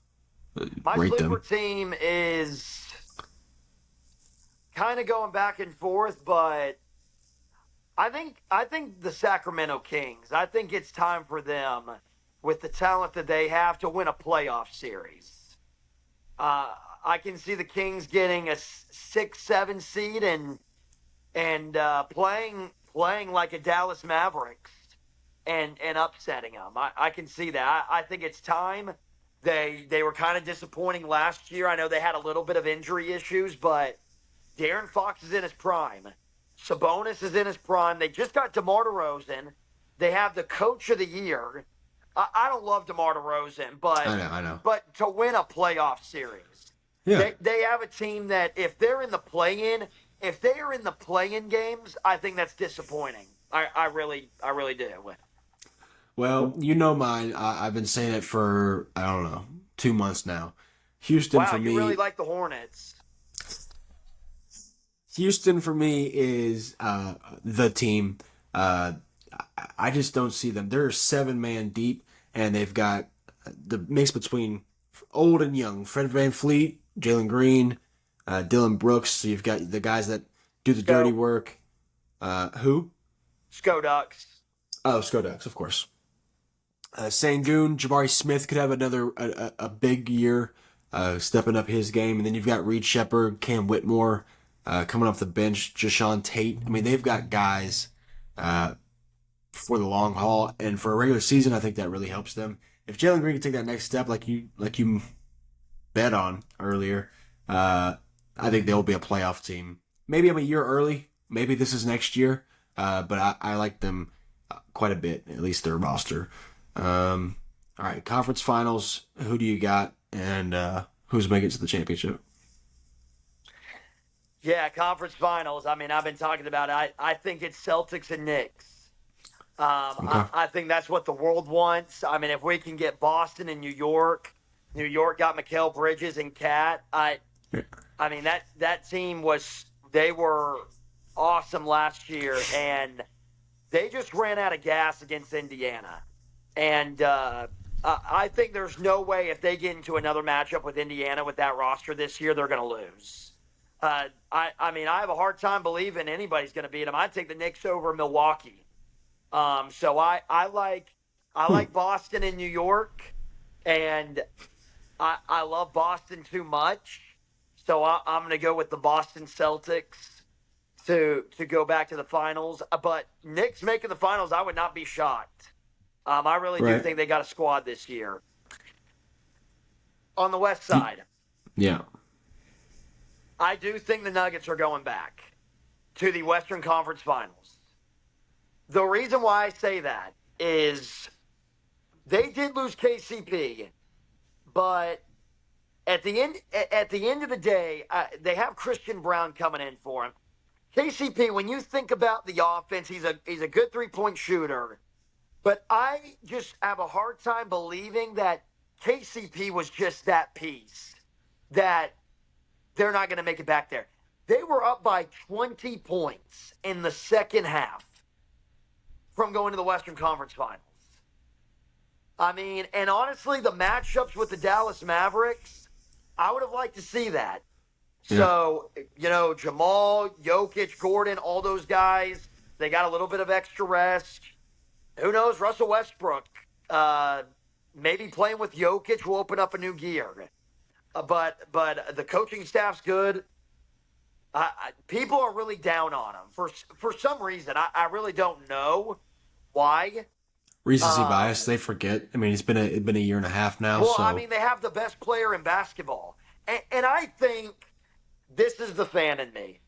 to My rate sleeper them? team is kind of going back and forth, but I think the Sacramento Kings. I think it's time for them, with the talent that they have, to win a playoff series. I can see the Kings getting a 6-7 seed and playing like a Dallas Mavericks and upsetting them. I can see that. I think it's time. They were kind of disappointing last year. I know they had a little bit of injury issues, but De'Aaron Fox is in his prime. Sabonis is in his prime. They just got DeMar DeRozan. They have the coach of the year. I don't love DeMar DeRozan, I know. but to win a playoff series, Yeah, they have a team that if they're in the play-in, if they are in the play-in games, I think that's disappointing. I really do. Well, you know mine. I've been saying it for, I don't know, 2 months now. Houston Wow, for you really me. like the Hornets. Houston for me is the team. Uh, I just don't see them. They're 7 man deep, and they've got the mix between old and young. Fred Van Fleet, Jalen Green, Dylan Brooks. So you've got the guys that do the dirty Sco, work. Who? Sco Ducks. Oh, Skodex, of course. Sangoon, Jabari Smith could have another a big year, stepping up his game, and then you've got Reed Shepard, Cam Whitmore, coming off the bench, Jashawn Tate. I mean, they've got guys uh, for the long haul, and for a regular season, I think that really helps them. If Jalen Green can take that next step, like you bet on earlier, I think they'll be a playoff team. Maybe I'm a year early. Maybe this is next year, but I like them quite a bit, at least their roster. All right, conference finals. Who do you got, and who's making it to the championship? Yeah, conference finals. I mean, I've been talking about it. I think it's Celtics and Knicks. Okay. I think that's what the world wants. I mean, if we can get Boston and New York got Mikal Bridges and Cat. Yeah. I mean that team was they were awesome last year, and they just ran out of gas against Indiana. And I think there's no way if they get into another matchup with Indiana with that roster this year, they're going to lose. I mean, I have a hard time believing anybody's going to beat them. I'd take the Knicks over Milwaukee. So I Hmm. like Boston and New York, and I love Boston too much. So I'm going to go with the Boston Celtics to go back to the finals. But Knicks making the finals, I would not be shocked. I really do Right. think they got a squad this year. On the West side, Yeah. I do think the Nuggets are going back to the Western Conference Finals. The reason why I say that is they did lose KCP, but at the end of the day, they have Christian Brown coming in for him. KCP, when you think about the offense, he's a good 3-point shooter. But I just have a hard time believing that KCP was just that piece that they're not going to make it back there. They were up by 20 points in the second half from going to the Western Conference Finals. I mean, and honestly, the matchups with the Dallas Mavericks, I would have liked to see that. Yeah. So, Jamal, Jokic, Gordon, all those guys, they got a little bit of extra rest. Who knows? Russell Westbrook, uh, maybe playing with Jokic will open up a new gear. But the coaching staff's good. People are really down on him for some reason. I really don't know why. Recency bias. Um, They forget. I mean, it's been a year and a half now. well, I So mean, they have the best player in basketball, and I think this is the fan in me.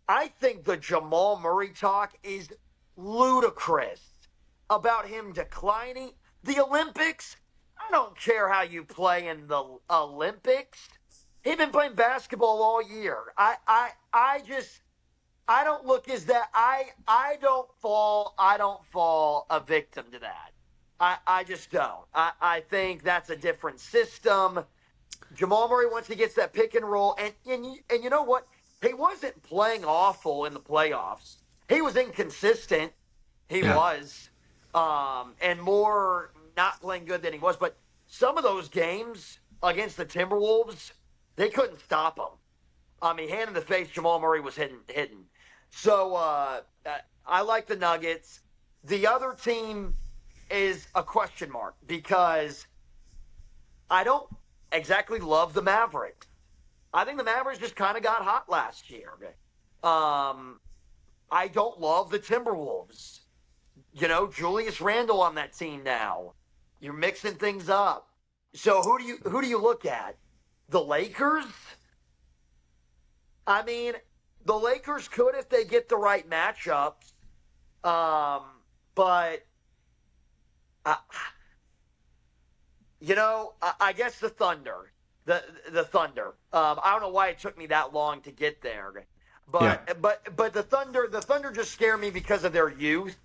I think the Jamal Murray talk is ludicrous about him declining the Olympics. I don't care how you play in the Olympics. He's been playing basketball all year. I just I don't look as that I don't fall a victim to that. I just don't. I think that's a different system. Jamal Murray, once he gets that pick and roll, and you know what? He wasn't playing awful in the playoffs. He was inconsistent. He yeah, was, and more not playing good than he was. But some of those games against the Timberwolves, they couldn't stop him. I mean, hand in the face, Jamal Murray was hitting. So I like the Nuggets. The other team is a question mark because I don't exactly love the Mavericks. I think the Mavericks just kind of got hot last year. Um, I don't love the Timberwolves. Julius Randle on that team now. You're mixing things up. So who do you look at? The Lakers? I mean, the Lakers could if they get the right matchups. Um, but uh, I guess the Thunder, the Thunder. I don't know why it took me that long to get there, Yeah. But the Thunder just scare me because of their youth.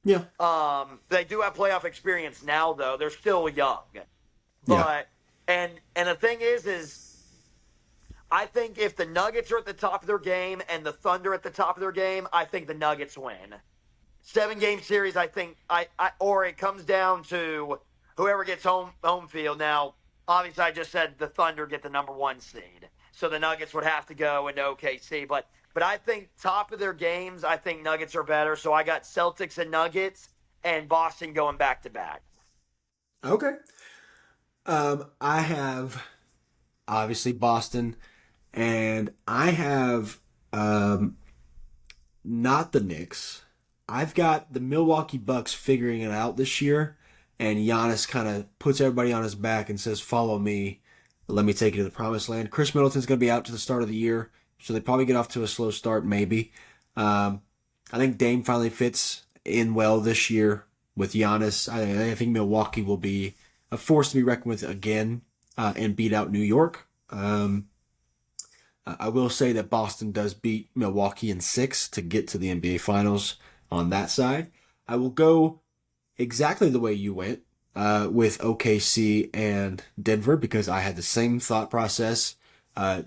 Yeah. They do have playoff experience now, though. They're still young. Yeah. But and the thing is I think if the Nuggets are at the top of their game and the Thunder at the top of their game, I think the Nuggets win. 7 game series, I think or it comes down to whoever gets home field. Now, obviously I just said the Thunder get the number 1 seed. So the Nuggets would have to go into OKC. But I think top of their games, I think Nuggets are better. So I got Celtics and Nuggets and Boston going back to back. Okay. I have obviously Boston, and I have not the Knicks. I've got the Milwaukee Bucks figuring it out this year, and Giannis kind of puts everybody on his back and says, "Follow me, let me take you to the promised land." Chris Middleton's going to be out to the start of the year, so they probably get off to a slow start, maybe. I think Dame finally fits in well this year with Giannis. I think Milwaukee will be a force to be reckoned with again and beat out New York. I will say that Boston does beat Milwaukee in 6 to get to the NBA Finals on that side. I will go exactly the way you went with OKC and Denver because I had the same thought process.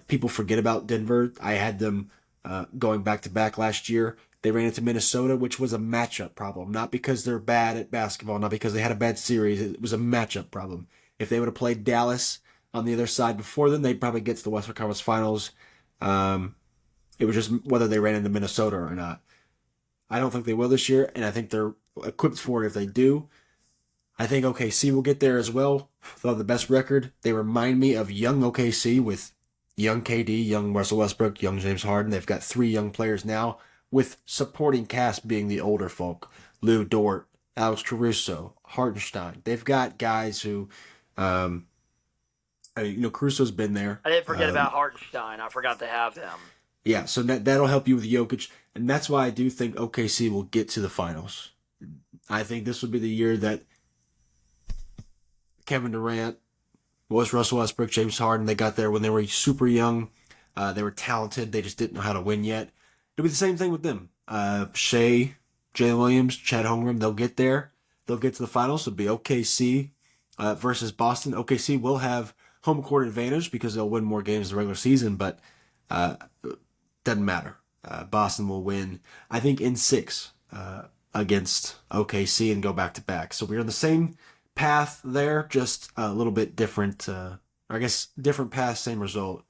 People forget about Denver. I had them going back to back last year. They ran into Minnesota, which was a matchup problem, not because they're bad at basketball, not because they had a bad series. It was a matchup problem. If they would have played Dallas on the other side before them, they'd probably get to the Western Conference Finals. It was just whether they ran into Minnesota or not. I don't think they will this year, and I think they're equipped for it if they do. I think OKC will get there as well. They'll have the best record. They remind me of young OKC with young KD, young Russell Westbrook, young James Harden. They've got 3 young players now with supporting cast being the older folk. Lou Dort, Alex Caruso, Hartenstein. They've got guys who, Caruso's been there. I didn't forget about Hartenstein. I forgot to have him. Yeah, so that'll help you with Jokic, and that's why I do think OKC will get to the finals. I think this will be the year that Kevin Durant, Russell Westbrook, James Harden, they got there when they were super young. They were talented. They just didn't know how to win yet. It'll be the same thing with them. Shea, Jalen Williams, Chad Holmgren, they'll get there. They'll get to the finals. It'll be OKC versus Boston. OKC will have home court advantage because they'll win more games in the regular season, but doesn't matter. Boston will win, I think, in 6 against OKC and go back to back. So we're on the same path there, just a little bit different. I guess different path, same result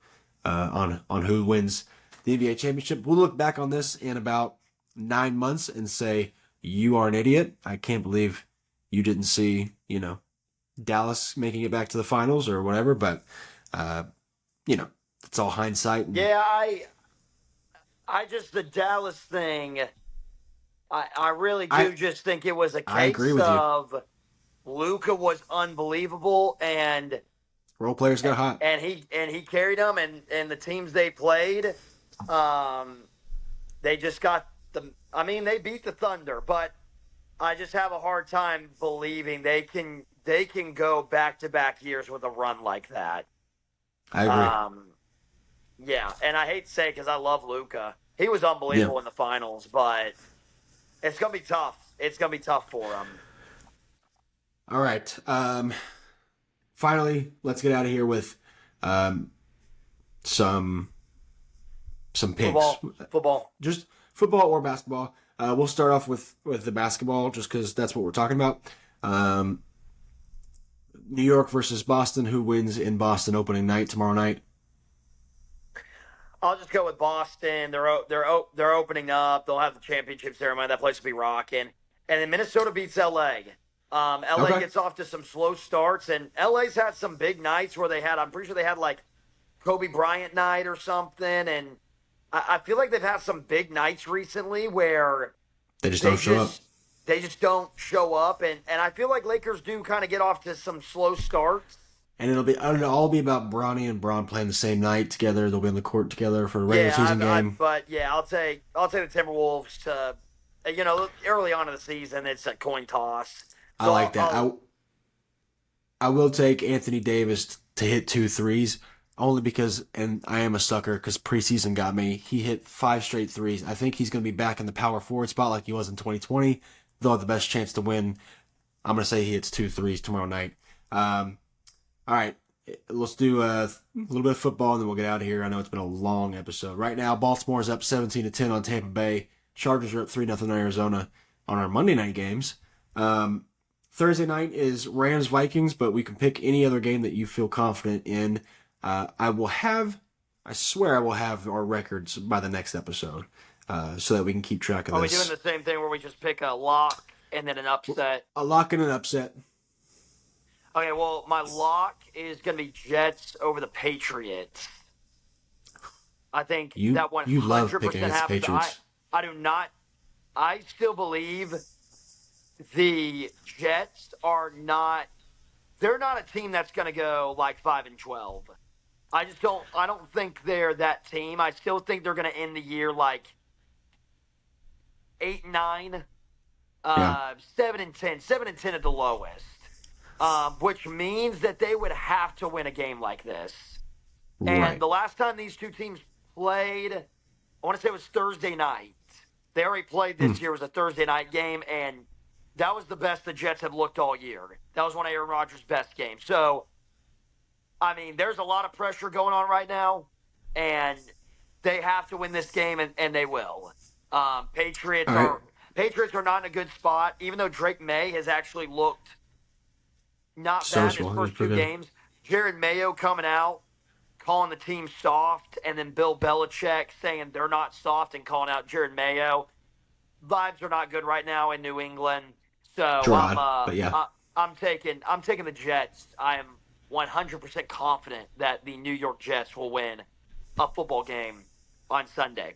on who wins the NBA championship. We'll look back on this in about 9 months and say you are an idiot. I can't believe you didn't see Dallas making it back to the finals or whatever. But it's all hindsight. Yeah, I just the Dallas thing. I really do just think it was a I case agree with you. of Luka was unbelievable and Role players got hot. and he carried them and the teams they played, they just got the. I mean, they beat the Thunder, but I just have a hard time believing they can go back to back years with a run like that. I agree. Yeah, and I hate to say it because I love Luka. He was unbelievable in the finals, but it's gonna be tough. It's gonna be tough for him. All right. Finally, let's get out of here with some picks. Football. Just football or basketball. We'll start off with the basketball just because that's what we're talking about. New York versus Boston. Who wins in Boston opening night tomorrow night? I'll just go with Boston. They're opening up. They'll have the championship ceremony. That place will be rocking. And then Minnesota beats LA. LA gets off to some slow starts, and LA's had some big nights where I'm pretty sure they had like Kobe Bryant night or something. And I feel like they've had some big nights recently where they just don't show up. They just don't show up, and I feel like Lakers do kind of get off to some slow starts. And it'll all be about Bronny and Braun playing the same night together. They'll be on the court together for a regular season game. But yeah, I'll take the Timberwolves to, early on in the season, it's a coin toss. So I like that. I will take Anthony Davis to hit 2 threes. only because, and I am a sucker because preseason got me. He hit 5 straight threes. I think he's going to be back in the power forward spot like he was in 2020. They'll have the best chance to win. I'm going to say he hits 2 threes tomorrow night. All right, let's do a little bit of football and then we'll get out of here. I know it's been a long episode. Right now, Baltimore's up 17-10 on Tampa Bay. Chargers are up 3-0 on Arizona on our Monday night games. Thursday night is Rams Vikings, but we can pick any other game that you feel confident in. I swear I will have our records by the next episode, so that we can keep track of Are we this. doing the same thing where we just pick a lock and then an upset? A lock and an upset. Okay, well, my lock is going to be Jets over the Patriots. I think You that you love picking 100% against the happens. Patriots. I do not. I still believe the Jets are not. They're not a team that's going to go like 5-12. I just don't. I don't think they're that team. I still think they're going to end the year like 8-9, Yeah. 7-10, 7-10 at the lowest. Which means that they would have to win a game like this. And Right. the last time these two teams played, I want to say it was Thursday night. They already played Hmm. this year. It was a Thursday night game, and that was the best the Jets have looked all year. That was one of Aaron Rodgers' best games. So, I mean, there's a lot of pressure going on right now, and they have to win this game, and they will. Patriots All right. are not in a good spot, even though Drake May has actually looked not bad his Social. He's first two pretty good. games. Jared Mayo coming out, calling the team soft, and then Bill Belichick saying they're not soft and calling out Jared Mayo. Vibes are not good right now in New England, so Gerard. But yeah. I'm taking the Jets. I am 100% confident that the New York Jets will win a football game on Sunday.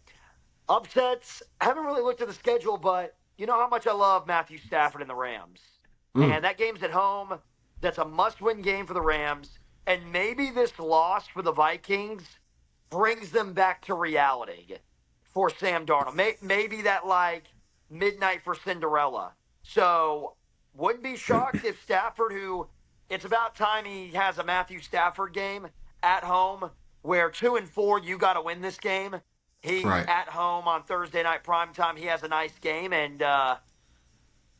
Upsets, I haven't really looked at the schedule, but you know how much I love Matthew Stafford and the Rams. Mm. And that game's at home. That's a must-win game for the Rams. And maybe this loss for the Vikings brings them back to reality for Sam Darnold. Maybe that like midnight for Cinderella. So wouldn't be shocked if Stafford, who it's about time he has a Matthew Stafford game at home where 2-4, you got to win this game. He Right. at home on Thursday night primetime, he has a nice game, and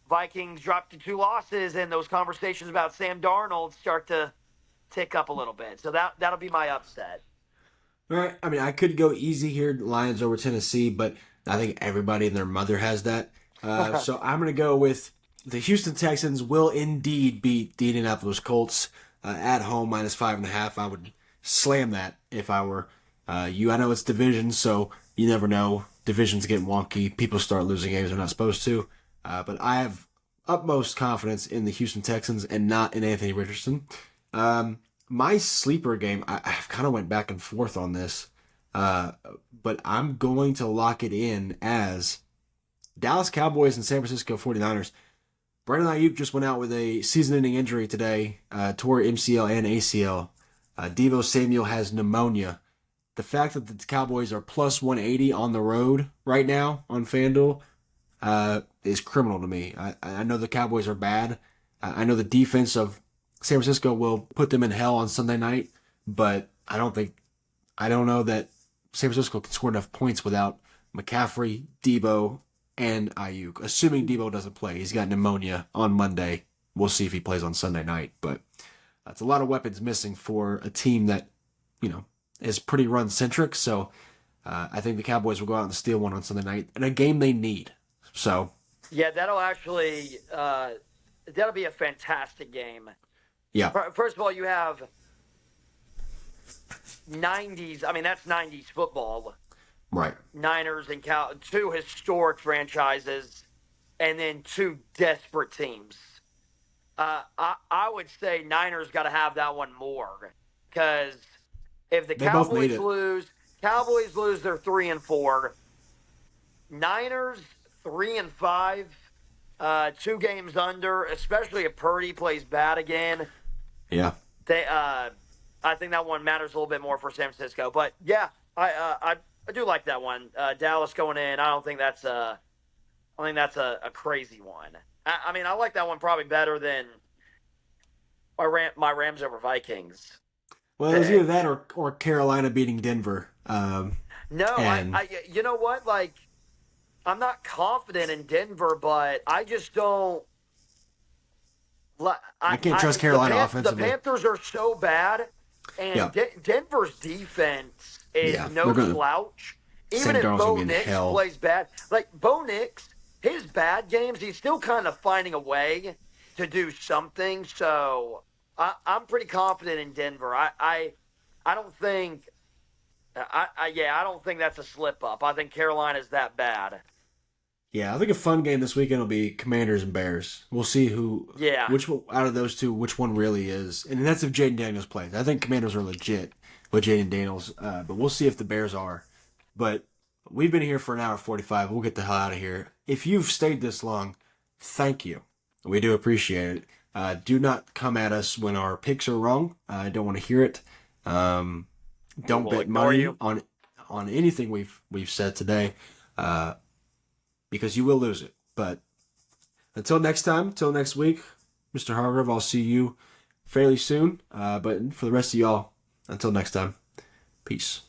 Vikings drop to 2 losses, and those conversations about Sam Darnold start to tick up a little bit. So that'll be my upset. All right. I mean, I could go easy here, Lions over Tennessee, but I think everybody and their mother has that. So I'm going to go with the Houston Texans will indeed beat the Indianapolis Colts at home -5.5. I would slam that if I were you. I know it's division, so you never know. Divisions get wonky. People start losing games they're not supposed to. But I have utmost confidence in the Houston Texans and not in Anthony Richardson. My sleeper game, I've kind of went back and forth on this, but I'm going to lock it in as Dallas Cowboys and San Francisco 49ers. Brandon Ayuk just went out with a season-ending injury today, tore MCL and ACL. Devo Samuel has pneumonia. The fact that the Cowboys are plus 180 on the road right now on FanDuel is criminal to me. I know the Cowboys are bad. I know the defense of San Francisco will put them in hell on Sunday night, but I don't know that San Francisco can score enough points without McCaffrey, Debo, and Ayuk. Assuming Debo doesn't play, he's got pneumonia on Monday. We'll see if he plays on Sunday night, but that's a lot of weapons missing for a team that is pretty run centric. So I think the Cowboys will go out and steal one on Sunday night in a game they need. So Yeah, that'll be a fantastic game. yeah, First of all, you have 90s. I mean, that's 90s football. right. Niners and two historic franchises, and then two desperate teams. I would say Niners got to have that one more because if the They both made it. Cowboys lose, they're 3-4. Niners 3-5, 2 games under. Especially if Purdy plays bad again, Yeah. I think that one matters a little bit more for San Francisco. But yeah, I do like that one. Dallas going in. I think that's a crazy one. I mean, I like that one probably better than my Rams over Vikings. Well, it was either that picks. or Carolina beating Denver. No, And you know what? Like, I'm not confident in Denver, but I just don't. I can't trust Carolina The offensively. Panthers are so bad, and Yeah, Denver's defense is yeah, they're no gonna. slouch. Even Sam if Darnold's gonna Bo be in Nix hell. plays bad, like Bo Nix, his bad games, he's still kind of finding a way to do something. So I'm pretty confident in Denver. I don't think. I don't think that's a slip up. I think Carolina's that bad. Yeah, I think a fun game this weekend will be Commanders and Bears. We'll see Yeah. which one, out of those two, which one really is, and that's if Jaden Daniels plays. I think Commanders are legit with Jaden Daniels, but we'll see if the Bears are. But we've been here for an hour 45. We'll get the hell out of here. If you've stayed this long, thank you. We do appreciate it. Do not come at us when our picks are wrong. I don't want to hear it. Um, We don't will bet ignore money you. on anything we've said today. Because you will lose it. But until next time, until next week, Mr. Hargrove, I'll see you fairly soon. But for the rest of y'all, until next time, peace.